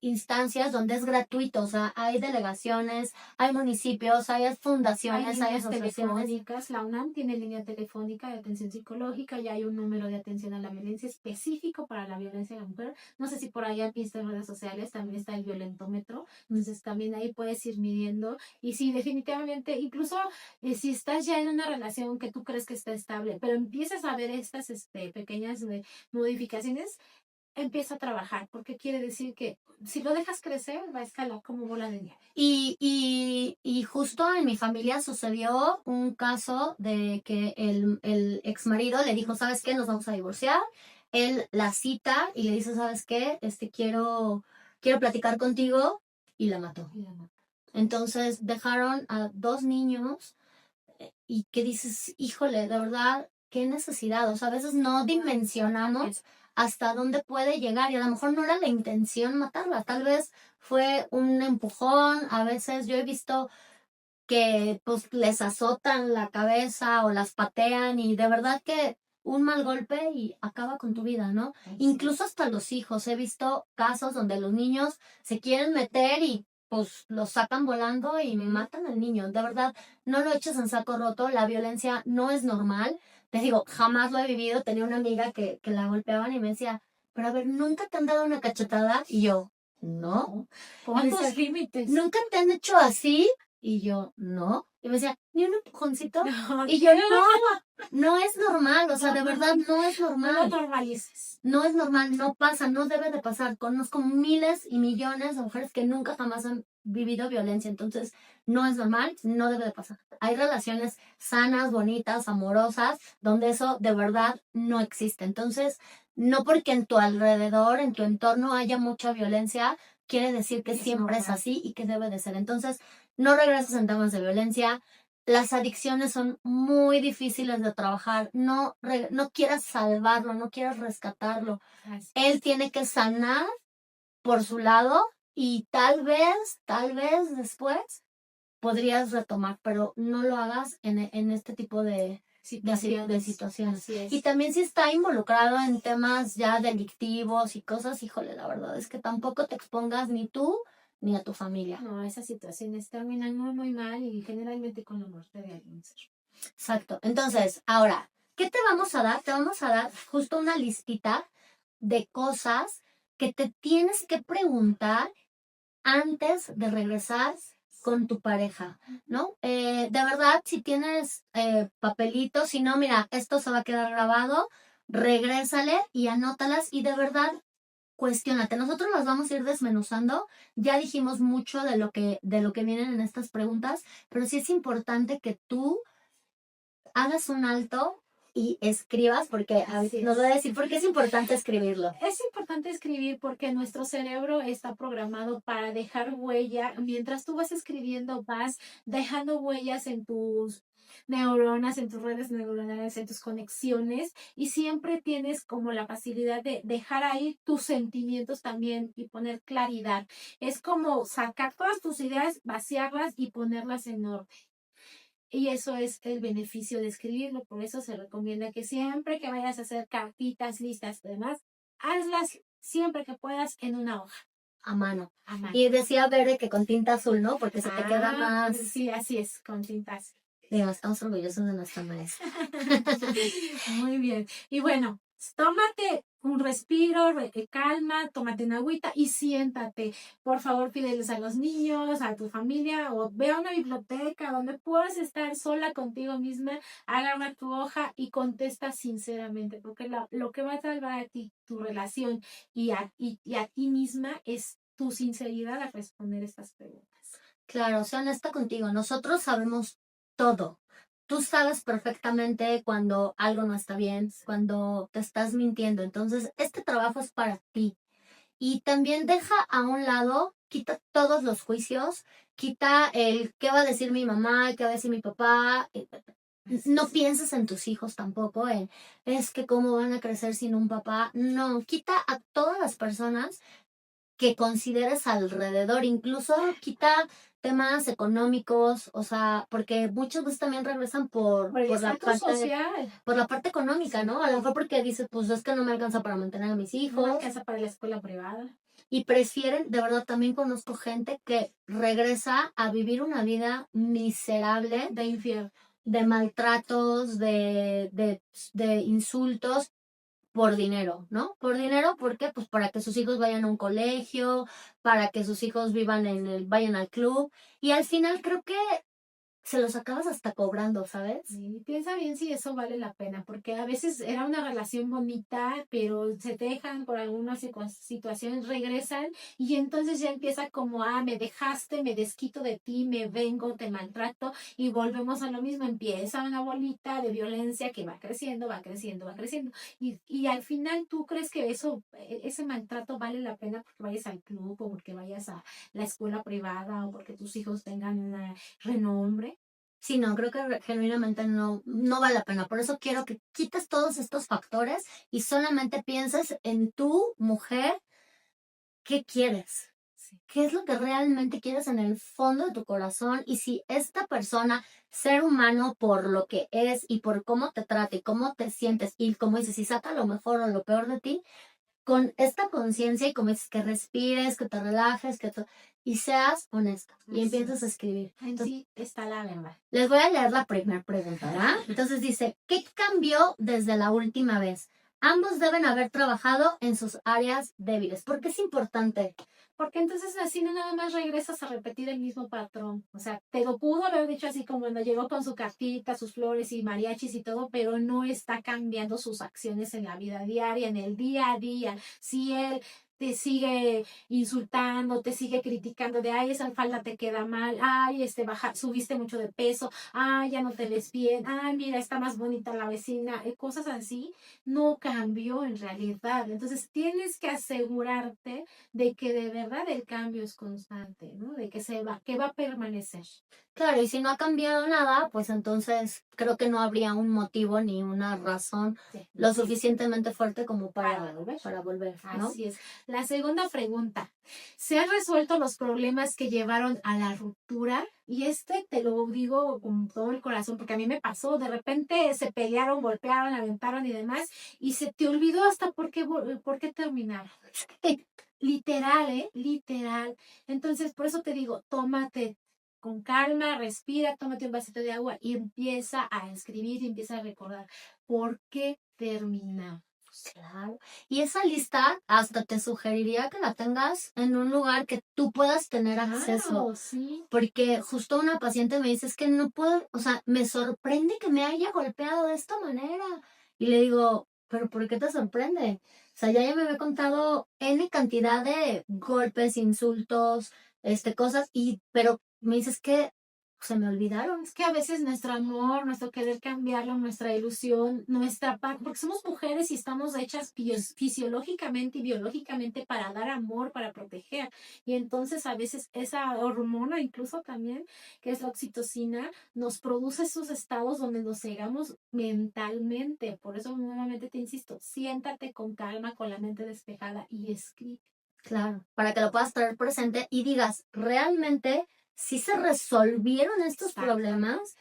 instancias donde es gratuito, o sea, hay delegaciones, hay municipios, hay Hay fundaciones, hay líneas asociaciones. telefónicas, la UNAM tiene línea telefónica de atención psicológica y hay un número de atención a la violencia específico para la violencia de la mujer. No sé si por ahí han visto en redes sociales, también está el violentómetro, entonces también ahí puedes ir midiendo. Y sí, definitivamente, incluso si estás ya en una relación que tú crees que está estable, pero empiezas a ver estas pequeñas modificaciones, empieza a trabajar, porque quiere decir que si lo dejas crecer, va a escalar como bola de nieve. Y justo en mi familia sucedió un caso de que el ex marido le dijo, ¿sabes qué? Nos vamos a divorciar. Él la cita y le dice, ¿sabes qué? Quiero platicar contigo, y la mató. Entonces dejaron a 2 niños y que dices, híjole, de verdad, qué necesidad. O sea, a veces no dimensionamos hasta dónde puede llegar y a lo mejor no era la intención matarla, tal vez fue un empujón. A veces yo he visto que pues les azotan la cabeza o las patean y de verdad que un mal golpe y acaba con tu vida, ¿no? Incluso hasta los hijos. He visto casos donde los niños se quieren meter y pues los sacan volando y matan al niño. De verdad, no lo eches en saco roto. La violencia no es normal. Te digo, jamás lo he vivido. Tenía una amiga que la golpeaban y me decía, pero a ver, ¿nunca te han dado una cachetada? Y yo, no. ¿Cuántos límites? ¿Nunca te han hecho así? Y yo, no. Y me decía, ¿ni un empujoncito? No, Y yo, no es normal, o sea, de verdad no es no lo normal. normalices. No es normal, no pasa, no debe de pasar. Conozco miles y millones de mujeres que nunca jamás han vivido violencia, entonces no es normal, no debe de pasar. Hay relaciones sanas, bonitas, amorosas, donde eso de verdad no existe. Entonces, no porque en tu alrededor, en tu entorno haya mucha violencia, quiere decir que siempre es así y que debe de ser. Entonces, no regreses en temas de violencia. Las adicciones son muy difíciles de trabajar. No quieras salvarlo, no quieras rescatarlo. Él tiene que sanar por su lado y tal vez después podrías retomar, pero no lo hagas en este tipo de situaciones. Así es. Y también si está involucrado en temas ya delictivos y cosas, híjole, la verdad es que tampoco te expongas ni tú ni a tu familia. No, esas situaciones terminan muy, muy mal y generalmente con la muerte de algún ser. Exacto. Entonces, ahora, ¿qué te vamos a dar? Te vamos a dar justo una listita de cosas que te tienes que preguntar antes de regresar con tu pareja, ¿no? De verdad, si tienes papelitos, si no, mira, esto se va a quedar grabado, regrésale y anótalas y de verdad cuestiónate. Nosotros las vamos a ir desmenuzando. Ya dijimos mucho de lo que vienen en estas preguntas, pero sí es importante que tú hagas un alto y escribas, porque nos va a decir por qué es importante escribirlo. Es importante escribir porque nuestro cerebro está programado para dejar huella. Mientras tú vas escribiendo, vas dejando huellas en tus neuronas, en tus redes neuronales, en tus conexiones y siempre tienes como la facilidad de dejar ahí tus sentimientos también y poner claridad. Es como sacar todas tus ideas, vaciarlas y ponerlas en orden. Y eso es el beneficio de escribirlo, por eso se recomienda que siempre que vayas a hacer cartitas, listas y demás, hazlas siempre que puedas en una hoja. A mano. A mano. Y decía Bere que con tinta azul, ¿no? Porque se te queda más... Sí, así es, con tinta azul. Digo, estamos orgullosos de nuestra maestra. Muy bien. Y bueno, Tómate un respiro, calma, tómate una agüita y siéntate. Por favor, pídeles a los niños, a tu familia o ve a una biblioteca donde puedas estar sola contigo misma, agarra tu hoja y contesta sinceramente, porque lo que va a salvar a ti, tu relación y a ti misma es tu sinceridad al responder estas preguntas. Claro, sea honesta contigo. Nosotros sabemos todo. Tú sabes perfectamente cuando algo no está bien, cuando te estás mintiendo. Entonces, este trabajo es para ti. Y también deja a un lado, quita todos los juicios, quita el qué va a decir mi mamá, qué va a decir mi papá. No pienses en tus hijos tampoco, es que cómo van a crecer sin un papá. No, quita a todas las personas que consideres alrededor, incluso quita temas económicos, o sea, porque muchas veces también regresan Por el por estatus social. la parte económica, Sí. ¿no? A lo mejor porque dices, pues es que no me alcanza para mantener a mis No hijos alcanza para la escuela privada. y prefieren, de verdad también conozco gente que regresa a vivir una vida miserable De infierno. de maltratos, de insultos por dinero, ¿no? Por dinero, ¿por qué? Pues para que sus hijos vayan a un colegio, para que sus hijos vivan vayan al club. Y al final creo que se los acabas hasta cobrando, ¿sabes? Sí, piensa bien si eso vale la pena, porque a veces era una relación bonita, pero se dejan por alguna situación, regresan y entonces ya empieza como, me dejaste, me desquito de ti, me vengo, te maltrato y volvemos a lo mismo, empieza una bolita de violencia que va creciendo, va creciendo, va creciendo y al final tú crees que ese maltrato vale la pena porque vayas al club o porque vayas a la escuela privada o porque tus hijos tengan un renombre. Sí, no, creo que genuinamente no vale la pena. Por eso quiero que quites todos estos factores y solamente pienses en tu mujer, ¿qué quieres? Sí. ¿Qué es lo que realmente quieres en el fondo de tu corazón? Y si esta persona, ser humano por lo que es y por cómo te trata y cómo te sientes y como dices, si saca lo mejor o lo peor de ti, con esta conciencia y como dices, que respires, que te relajes, y seas honesta y Así empiezas a es. escribir. En Entonces, sí está la verdad. les voy a leer la primera pregunta, ¿verdad? Entonces dice, ¿qué cambió desde la última vez? Ambos deben haber trabajado en sus áreas débiles. ¿Por qué es importante? Porque entonces así no nada más regresas a repetir el mismo patrón. O sea, te lo pudo haber dicho así como cuando llegó con su cartita, sus flores y mariachis y todo, pero no está cambiando sus acciones en la vida diaria, en el día a día. Si él te sigue insultando, te sigue criticando de, ay, esa falda te queda mal, ay, subiste mucho de peso, ay, ya no te ves bien, ay, mira, está más bonita la vecina, cosas así, no cambió en realidad. Entonces tienes que asegurarte de que de verdad el cambio es constante, ¿no? De que va a permanecer. Claro, y si no ha cambiado nada, pues entonces creo que no habría un motivo ni una razón Sí, lo sí, suficientemente fuerte como para volver. para volver, ¿no? Así es. La segunda pregunta, ¿se han resuelto los problemas que llevaron a la ruptura? Y te lo digo con todo el corazón, porque a mí me pasó, de repente se pelearon, golpearon, aventaron y demás, y se te olvidó hasta por qué terminaron. Literal, ¿eh? Literal. Entonces, por eso te digo, tómate con calma, respira, tómate un vasito de agua y empieza a escribir y empieza a recordar por qué terminamos. Claro. Y esa lista hasta te sugeriría que la tengas en un lugar que tú puedas tener acceso. Claro, sí. Porque justo una paciente me dice, es que no puedo, o sea, me sorprende que me haya golpeado de esta manera. Y le digo, pero ¿por qué te sorprende? O sea, ya me había contado N cantidad de golpes, insultos, cosas, pero me dices que se me olvidaron. Es que a veces nuestro amor, nuestro querer cambiarlo, nuestra ilusión, porque somos mujeres y estamos hechas fisiológicamente y biológicamente para dar amor, para proteger. Y entonces a veces esa hormona, incluso también, que es la oxitocina, nos produce esos estados donde nos cegamos mentalmente. Por eso nuevamente te insisto, siéntate con calma, con la mente despejada y escribe. Claro, para que lo puedas traer presente y digas, realmente, si se resolvieron estos Exactamente. problemas,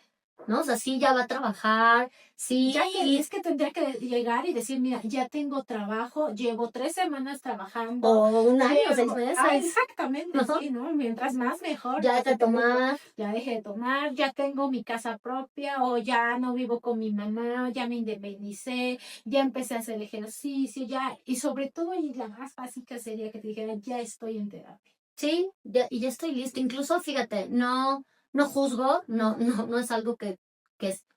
¿no? O sea, sí ya va a trabajar, sí, Es que tendría que llegar y decir, mira, ya tengo trabajo, llevo 3 semanas trabajando. o un año, Pero, 6 meses, exactamente, ¿no? sí, ¿no? Mientras más mejor. Ya Porque de te digo, tomar, ya dejé de tomar, ya tengo mi casa propia o ya no vivo con mi mamá, ya me independicé, ya empecé a hacer ejercicio, ya, y sobre todo, y la más básica sería que te dijera, ya estoy en terapia. sí, y ya estoy lista. Incluso, fíjate, no juzgo, no es algo que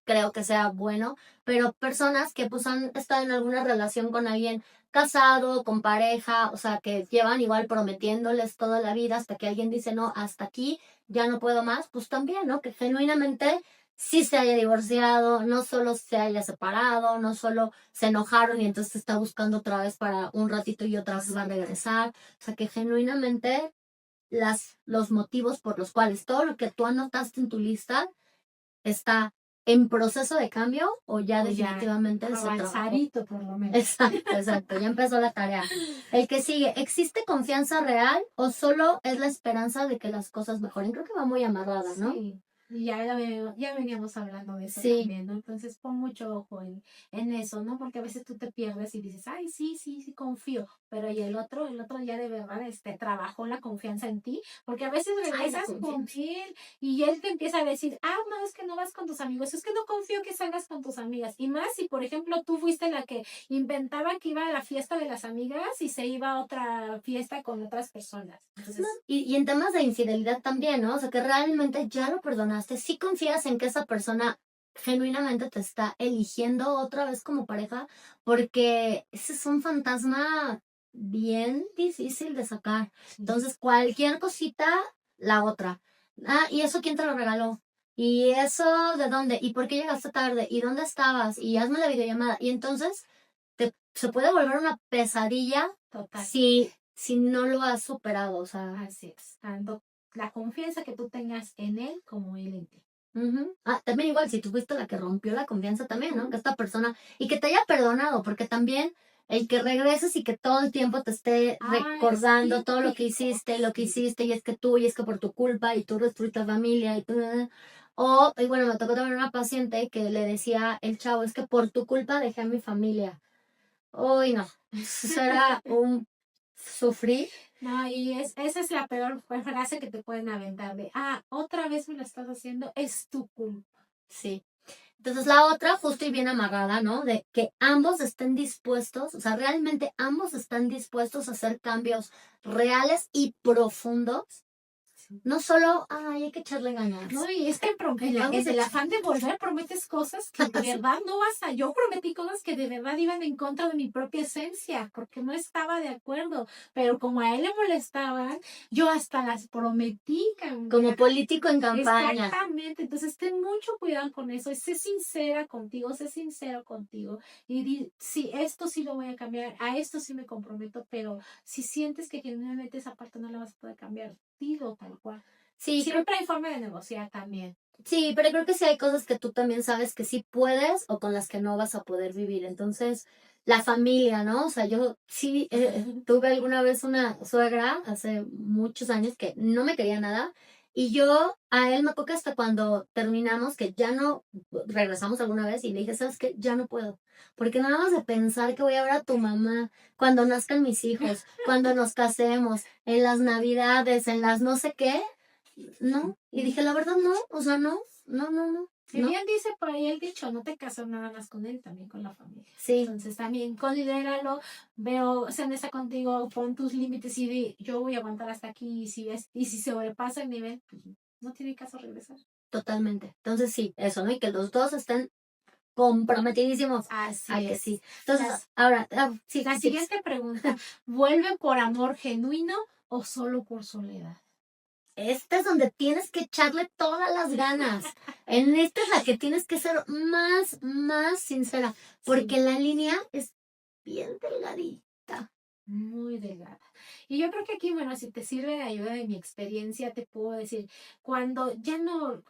creo que sea bueno, pero personas que pues han estado en alguna relación con alguien casado, con pareja, o sea, que llevan igual prometiéndoles toda la vida hasta que alguien dice, no, hasta aquí, ya no puedo más, pues también, ¿no? Que genuinamente sí se haya divorciado, no solo se haya separado, no solo se enojaron y entonces está buscando otra vez para un ratito y otra vez va a regresar, o sea, que genuinamente los motivos por los cuales todo lo que tú anotaste en tu lista está en proceso de cambio o ya O ya definitivamente se trabajó. avanzadito, por lo menos. Exacto, exacto, ya empezó la tarea. El que sigue, ¿existe confianza real o solo es la esperanza de que las cosas mejoren? Creo que va muy amarrada, ¿no? Sí, y ya veníamos hablando de eso Sí, también, ¿no? Entonces pon mucho ojo en eso, ¿no? Porque a veces tú te pierdes y dices, ay, sí, sí, sí, confío, pero y el otro ya de verdad trabajó la confianza en ti, porque a veces ay, la regresas con confianza. él y él te empieza a decir, ah, no, es que no vas con tus amigos, es que no confío que salgas con tus amigas. Y más si, por ejemplo, tú fuiste la que inventaba que iba a la fiesta de las amigas y se iba a otra fiesta con otras personas. No, Entonces, y en temas de infidelidad también, ¿no? O sea, que realmente ya lo perdonaste, sí confías en que esa persona genuinamente te está eligiendo otra vez como pareja, porque ese es un fantasma bien difícil de sacar. sí. Entonces, cualquier cosita, la otra. Ah, ¿y eso quién te lo regaló? ¿Y eso de dónde? ¿Y por qué llegaste tarde? ¿Y dónde estabas? Y hazme la videollamada. Y entonces se puede volver una pesadilla Total. si no lo has superado, o sea. Así es, tanto la confianza que tú tengas en él como él en ti. Ujú. Ah, también igual, si tú fuiste la que rompió la confianza también, ¿no? Ujú. Que esta persona, y que te haya perdonado, porque también el que regreses y que todo el tiempo te esté Ah, es recordando todo lo que típico. hiciste, lo que Sí. hiciste, y es que tú, y es que por tu culpa, y tú destruiste la familia, y tú. O, y bueno, me tocó también una paciente que le decía el chavo, es que por tu culpa dejé a mi familia. Uy, no, eso era un sufrir. No, y esa es la peor frase que te pueden aventar de, ah, otra vez me lo estás haciendo, es tu culpa. Sí. Entonces la otra, justo y bien amarrada, ¿no? De que ambos estén dispuestos, o sea, realmente ambos están dispuestos a hacer cambios reales y profundos. Sí. No solo, ay, hay que echarle ganas. No, y es que Vamos en a el echar. afán de volver prometes cosas que de verdad no vas a. Yo prometí cosas que de verdad iban en contra de mi propia esencia, porque no estaba de acuerdo. Pero como a él le molestaban, yo hasta las prometí Como cambiar. político en campaña. Exactamente, entonces ten mucho cuidado con eso, y sé sincera contigo, sé sincero contigo y di, sí, esto sí lo voy a cambiar, a esto sí me comprometo, pero si sientes que genuinamente esa parte no la vas a poder cambiar, dilo tal cual. Sí, Siempre hay forma de negociar también. sí, pero creo que sí hay cosas que tú también sabes que sí puedes o con las que no vas a poder vivir. Entonces, la familia, ¿no? O sea, yo sí tuve alguna vez una suegra hace muchos años que no me quería nada y yo a él me acuerdo que hasta cuando terminamos, que ya no regresamos alguna vez y le dije, ¿sabes qué? Ya no puedo. Porque nada más de pensar que voy a ver a tu mamá cuando nazcan mis hijos, cuando nos casemos, en las navidades, en las no sé qué, no, y dije, la verdad, no, o sea, Y no, bien dice por ahí el dicho, no te casas nada más con él, también con la familia. sí, Entonces también considéralo, veo, sé honesta contigo, pon tus límites y di, yo voy a aguantar hasta aquí y si ves, y si sobrepasa el nivel, pues no tiene caso regresar. totalmente. Entonces sí, eso, ¿no? Y que los dos estén comprometidísimos a Así que es. sí. Entonces, ahora, sí, La tips. siguiente pregunta, ¿vuelven por amor genuino o solo por soledad? Esta es donde tienes que echarle todas las ganas. En esta es la que tienes que ser más sincera, Sí. porque la línea es bien delgadita. Muy delgada. Y yo creo que aquí, bueno, si te sirve de ayuda de mi experiencia, te puedo decir, cuando ya no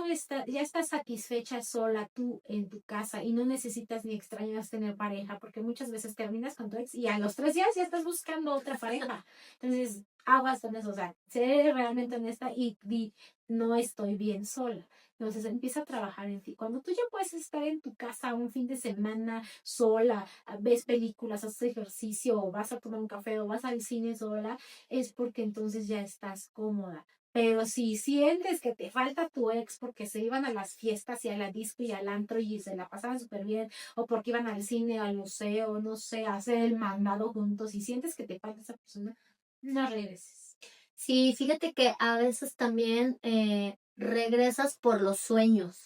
está, ya estás satisfecha sola tú en tu casa y no necesitas ni extrañas tener pareja, porque muchas veces terminas con tu ex y a los 3 días ya estás buscando otra pareja. Entonces, aguas con eso, o sea, sé realmente honesta y di, no estoy bien sola. Entonces empieza a trabajar en ti. Cuando tú ya puedes estar en tu casa un fin de semana sola, ves películas, haces ejercicio, o vas a tomar un café, o vas al cine sola, es porque entonces ya estás cómoda. Pero si sientes que te falta tu ex porque se iban a las fiestas y a la disco y al antro y se la pasaban súper bien, o porque iban al cine, al museo, no sé, a hacer el mandado juntos, y sientes que te falta esa persona, no regreses. Sí, fíjate que a veces también regresas por los sueños,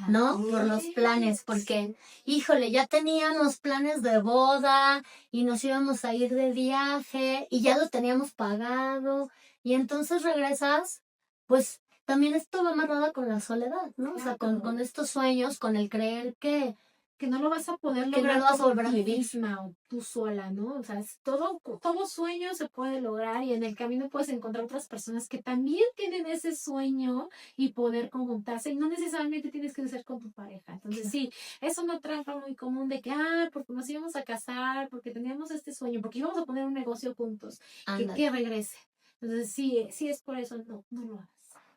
¿no? Por los planes, porque, híjole, ya teníamos planes de boda y nos íbamos a ir de viaje y ya lo teníamos pagado y entonces regresas, pues también esto va amarrado con la soledad, ¿no? O sea, con estos sueños, con el creer Que no lo vas a poder que no lograr lo vas a por volver a ti vivir. misma o tú sola, ¿no? O sea, todo sueño se puede lograr y en el camino puedes encontrar otras personas que también tienen ese sueño y poder conjuntarse y no necesariamente tienes que ser con tu pareja. Entonces, sí, es una trampa muy común de que, porque nos íbamos a casar, porque teníamos este sueño, porque íbamos a poner un negocio juntos, Ándale, que regrese. Entonces, sí, sí es por eso, no lo hagas.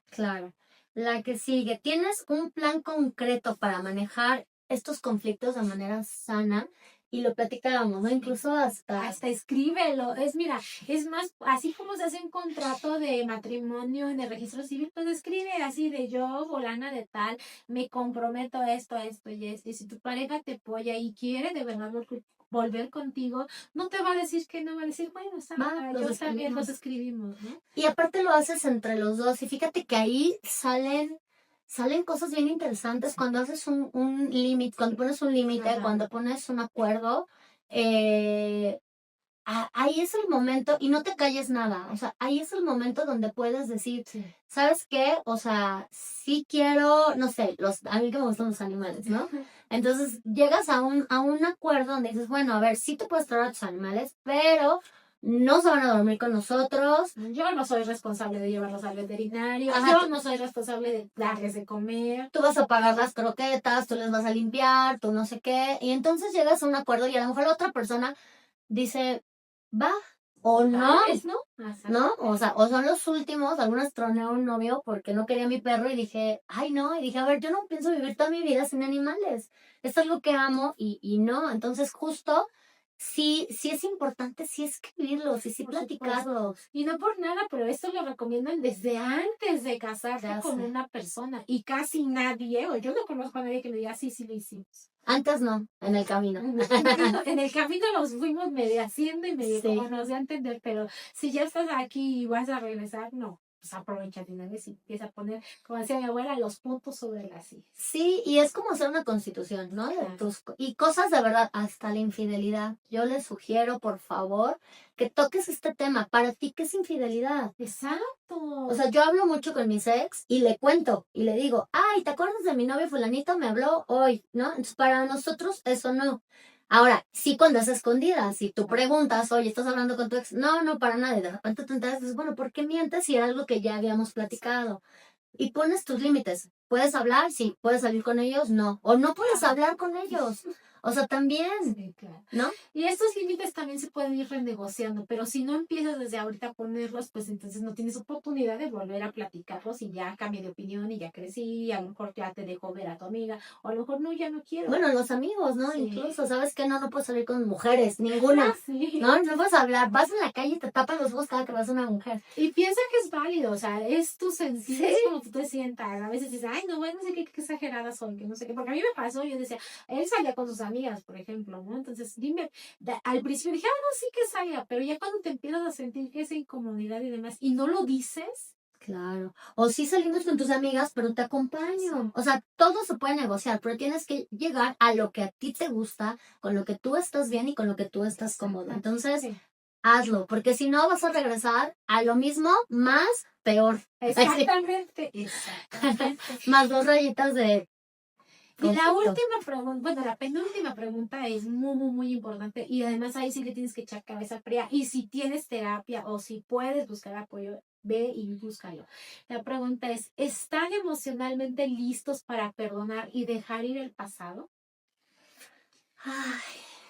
claro. La que sigue, ¿tienes un plan concreto para manejar estos conflictos de manera sana? Y lo platicábamos, ¿no? Incluso Hasta escríbelo. Mira, es más, así como se hace un contrato de matrimonio en el registro civil, pues escribe así de yo, fulana de tal, me comprometo a esto, esto y esto. Y si tu pareja te apoya y quiere de verdad volver contigo, no te va a decir que no, va a decir, bueno, yo los también los escribimos. escribimos, ¿no? Y aparte lo haces entre los dos. Y fíjate que ahí salen cosas bien interesantes cuando haces un límite, cuando pones un límite, Ajá. cuando pones un acuerdo. eh, Ahí es el momento, y no te calles nada, o sea, ahí es el momento donde puedes decir, Sí. ¿sabes qué? O sea, sí quiero, no sé, a mí que me gustan los animales, ¿no? Entonces llegas a un acuerdo donde dices, bueno, a ver, sí te puedes traer a tus animales, pero no se van a dormir con nosotros. Yo no soy responsable de llevarlos al veterinario, Ajá, yo no soy responsable de darles de comer. tú vas a pagar las croquetas, tú les vas a limpiar, tú no sé qué, y entonces llegas a un acuerdo y a lo mejor la otra persona dice, va o no, Tal vez, ¿no? ¿no? O sea, o son los últimos, algunas troné a un novio porque no quería a mi perro y dije, ay no, y dije, a ver, yo no pienso vivir toda mi vida sin animales, esto es lo que amo y no, entonces justo, sí es importante, sí escribirlos y sí Por supuesto. platicarlos. Y no por nada, pero esto lo recomiendan desde antes de casarte Ya con sé. una persona. Y casi nadie, o yo no conozco a nadie que me diga, sí, sí lo hicimos. Antes no, en el camino. En el camino los fuimos medio haciendo y medio como Sí. nos dio a entender, pero si ya estás aquí y vas a regresar, no, pues aprovecha de una vez y empieza a poner, como decía mi abuela, los puntos sobre las sillas. Sí, y es como hacer una constitución, ¿no? Claro. Y cosas de verdad, hasta la infidelidad. Yo les sugiero, por favor, que toques este tema. Para ti, ¿qué es infidelidad? Exacto. O sea, yo hablo mucho con mis ex y le cuento y le digo, ay, ¿te acuerdas de mi novio fulanito? Me habló hoy, ¿no? Entonces, para nosotros eso no. Ahora, sí cuando es escondida, si tú preguntas, oye, ¿estás hablando con tu ex? No, no, para nada. Y de repente te enteras, dices, bueno, ¿por qué mientes si era algo que ya habíamos platicado? Y pones tus límites. ¿Puedes hablar? Sí. ¿Puedes salir con ellos? No. O no puedes hablar con ellos. O sea, también, Sí, claro. ¿no? Y estos límites también se pueden ir renegociando, pero si no empiezas desde ahorita a ponerlos, pues entonces no tienes oportunidad de volver a platicarlos y ya cambié de opinión y ya crecí, a lo mejor ya te dejo ver a tu amiga, o a lo mejor no, ya no quiero. Bueno, los amigos, ¿no? Sí. Incluso, ¿sabes qué? No, no puedes salir con mujeres, ninguna. Sí. No, no puedes hablar. Vas en la calle y te tapan los ojos cada que vas a una mujer. Y piensa que es válido, o sea, es tu sentir, Sí. es como tú te sientas. A veces dices, ay, no, bueno, no sé qué exagerada soy, que no sé qué. Porque a mí me pasó, yo decía, él salía con sus amigas, por ejemplo, ¿no? Entonces, dime, al principio dije, no, sí que salga, pero ya cuando te empiezas a sentir que esa incomodidad y demás, y no lo dices, Claro. O sí salimos con tus amigas, pero te acompaño. O sea, todo se puede negociar, pero tienes que llegar a lo que a ti te gusta, con lo que tú estás bien y con lo que tú estás cómodo. Entonces, sí, hazlo, porque si no vas a regresar a lo mismo, más peor. exactamente, exactamente. Más dos rayitas de Y la conflicto. última pregunta, bueno, la penúltima pregunta es muy, muy, muy importante y además ahí sí le tienes que echar cabeza fría y si tienes terapia o si puedes buscar apoyo, ve y búscalo. La pregunta es, ¿están emocionalmente listos para perdonar y dejar ir el pasado? Ay,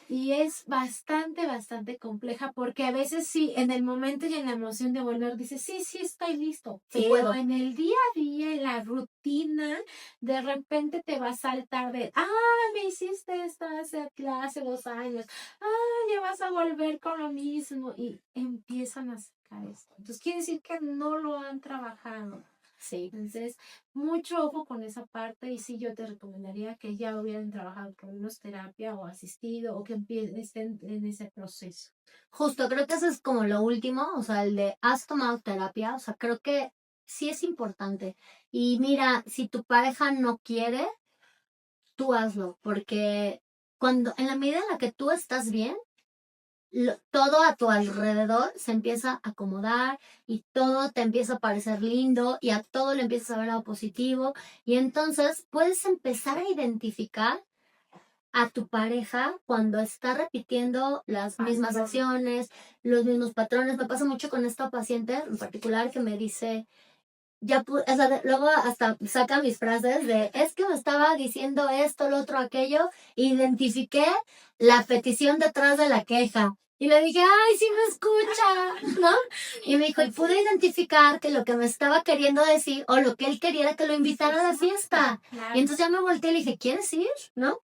Y es bastante, bastante compleja porque a veces sí, en el momento y en la emoción de volver, dices, sí, sí, estoy listo. Sí Pero puedo. en el día a día, en la rutina, de repente te va a saltar de, me hiciste esto hace 2 años. Ya vas a volver con lo mismo. Y empiezan a sacar esto. Entonces quiere decir que no lo han trabajado. Sí. Entonces, mucho ojo con esa parte y sí yo te recomendaría que ya hubieran trabajado con unos terapia o asistido o que estén en ese proceso. Justo, creo que eso es como lo último, o sea, el de has tomado terapia, o sea, creo que sí es importante. Y mira, si tu pareja no quiere, tú hazlo, porque cuando, en la medida en la que tú estás bien, todo a tu alrededor se empieza a acomodar y todo te empieza a parecer lindo y a todo le empiezas a ver algo positivo y entonces puedes empezar a identificar a tu pareja cuando está repitiendo las mismas acciones, los mismos patrones. Me pasa mucho con esta paciente en particular que me dice, o sea, luego hasta saca mis frases de, es que me estaba diciendo esto, lo otro, aquello, identifiqué la petición detrás de la queja. Y le dije, ay, sí me escucha, ¿no? Y me dijo, y pude identificar que lo que me estaba queriendo decir o lo que él quería era que lo invitara a la fiesta. Y entonces ya me volteé y le dije, ¿quieres ir? ¿No?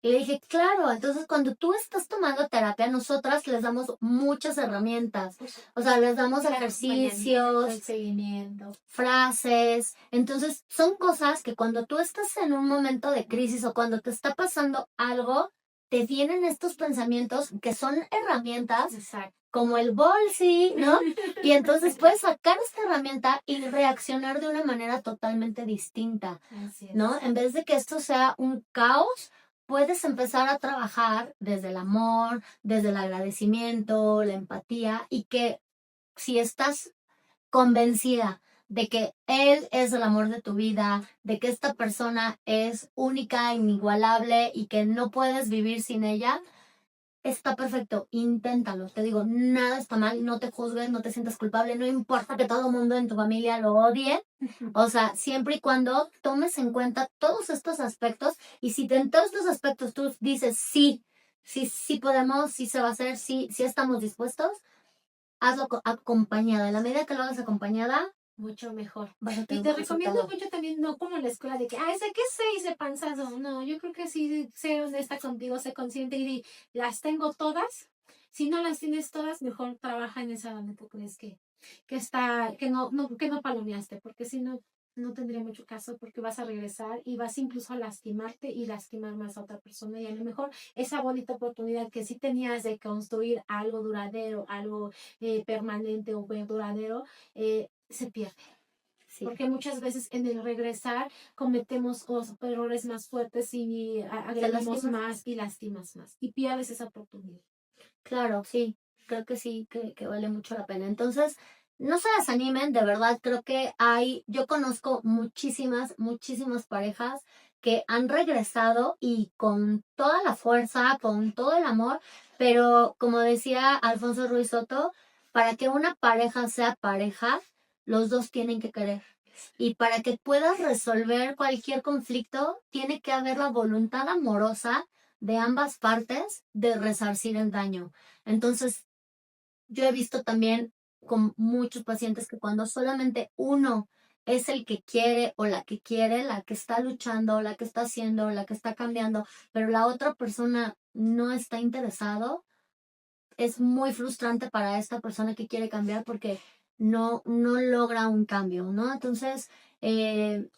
Y le dije, claro, entonces cuando tú estás tomando terapia, nosotras les damos muchas herramientas. O sea, les damos ejercicios, el seguimiento, frases. Entonces, son cosas que cuando tú estás en un momento de crisis o cuando te está pasando algo, te vienen estos pensamientos que son herramientas exacto, como el bolsi, ¿no? Y entonces puedes sacar esta herramienta y reaccionar de una manera totalmente distinta, así es. ¿no? En vez de que esto sea un caos, puedes empezar a trabajar desde el amor, desde el agradecimiento, la empatía y que si estás convencida de que él es el amor de tu vida, de que esta persona es única, inigualable y que no puedes vivir sin ella, está perfecto, inténtalo. Te digo, nada está mal, no te juzgues, no te sientas culpable, no importa que todo el mundo en tu familia lo odie. O sea, siempre y cuando tomes en cuenta todos estos aspectos y si en todos estos aspectos tú dices sí, sí, sí podemos, sí se va a hacer, sí, sí estamos dispuestos, hazlo acompañada. En la medida que lo hagas acompañada, mucho mejor. vas a Y tener te un recomiendo resultado. mucho también, no como en la escuela de que, ese que seis de panzazo. No, yo creo que sí, sé honesta contigo, sé consciente y las tengo todas. Si no las tienes todas, mejor trabaja en esa donde tú crees que no palomeaste, porque si no, no tendría mucho caso porque vas a regresar y vas incluso a lastimarte y lastimar más a otra persona y a lo mejor esa bonita oportunidad que sí tenías de construir algo duradero, algo permanente o buen duradero, se pierde. Sí. Porque muchas veces en el regresar cometemos errores más fuertes y agredimos más y lastimas más. Y pierdes esa oportunidad. Claro, sí, que vale mucho la pena. Entonces, no se desanimen, de verdad, creo que yo conozco muchísimas parejas que han regresado y con toda la fuerza, con todo el amor, pero como decía Alfonso Ruiz Soto, para que una pareja sea pareja, los dos tienen que querer. Y para que puedas resolver cualquier conflicto, tiene que haber la voluntad amorosa de ambas partes de resarcir el daño. Entonces, yo he visto también con muchos pacientes que cuando solamente uno es el que quiere o la que quiere, la que está luchando, la que está haciendo, la que está cambiando, pero la otra persona no está interesado, es muy frustrante para esta persona que quiere cambiar porque no logra un cambio, ¿no? Entonces,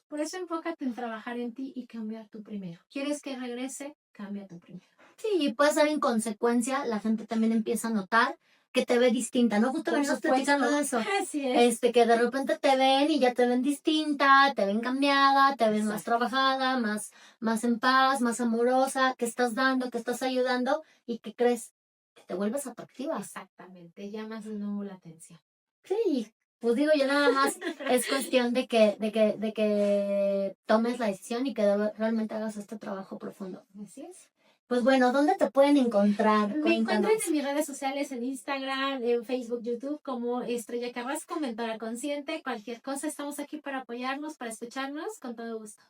Por eso enfócate en trabajar en ti y cambiar tú primero. ¿Quieres que regrese? Cambia tú primero. sí, puede ser en consecuencia, la gente también empieza a notar que te ve distinta, ¿no? Justo venimos platicando de eso. Así es. Que de repente te ven y ya te ven distinta, te ven cambiada, te ven más trabajada, más en paz, más amorosa, que estás dando, que estás ayudando y que crees que te vuelves atractiva. Exactamente, llamas de nuevo la atención. Sí, pues digo, yo nada más es cuestión de que tomes la decisión y que realmente hagas este trabajo profundo. Así es. Pues bueno, ¿dónde te pueden encontrar? Me Cuéntanos. encuentran en mis redes sociales, en Instagram, en Facebook, YouTube, como Estrella Carrasco, Mentora Consciente. Cualquier cosa, estamos aquí para apoyarnos, para escucharnos, con todo gusto.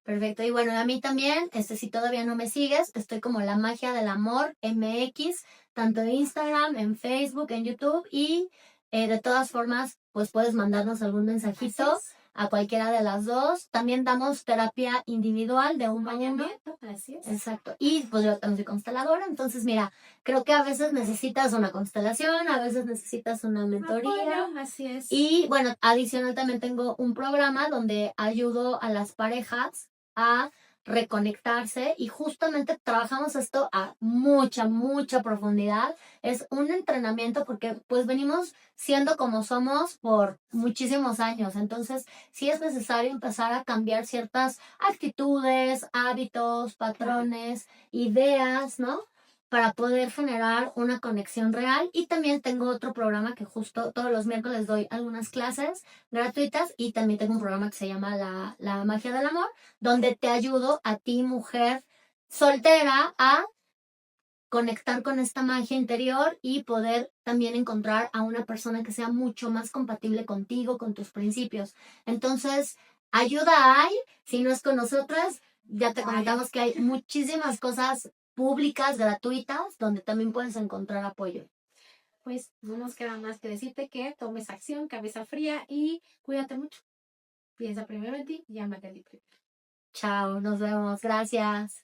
Perfecto. Y bueno, a mí también, si todavía no me sigues, estoy como La Magia del Amor MX, tanto en Instagram, en Facebook, en YouTube y de todas formas, pues puedes mandarnos algún Así mensajito es. a cualquiera de las dos. También damos terapia individual de un a uno. Acompañamiento, así es. Exacto. Y pues yo también soy consteladora, entonces mira, creo que a veces necesitas una constelación, a veces necesitas una mentoría. Apoyo, así es. Y bueno, adicional también tengo un programa donde ayudo a las parejas a reconectarse y justamente trabajamos esto a mucha profundidad. Es un entrenamiento porque pues venimos siendo como somos por muchísimos años. Entonces, sí es necesario empezar a cambiar ciertas actitudes, hábitos, patrones, ideas, ¿no? Para poder generar una conexión real. Y también tengo otro programa que justo todos los miércoles doy algunas clases gratuitas y también tengo un programa que se llama La Magia del Amor, donde te ayudo a ti, mujer soltera, a conectar con esta magia interior y poder también encontrar a una persona que sea mucho más compatible contigo, con tus principios. Entonces, ayuda hay, si no es con nosotras, ya te comentamos que hay muchísimas cosas públicas, gratuitas, donde también puedes encontrar apoyo. Pues no nos queda más que decirte que tomes acción, cabeza fría y cuídate mucho. Piensa primero en ti, llámate a ti primero. Chao, nos vemos, gracias.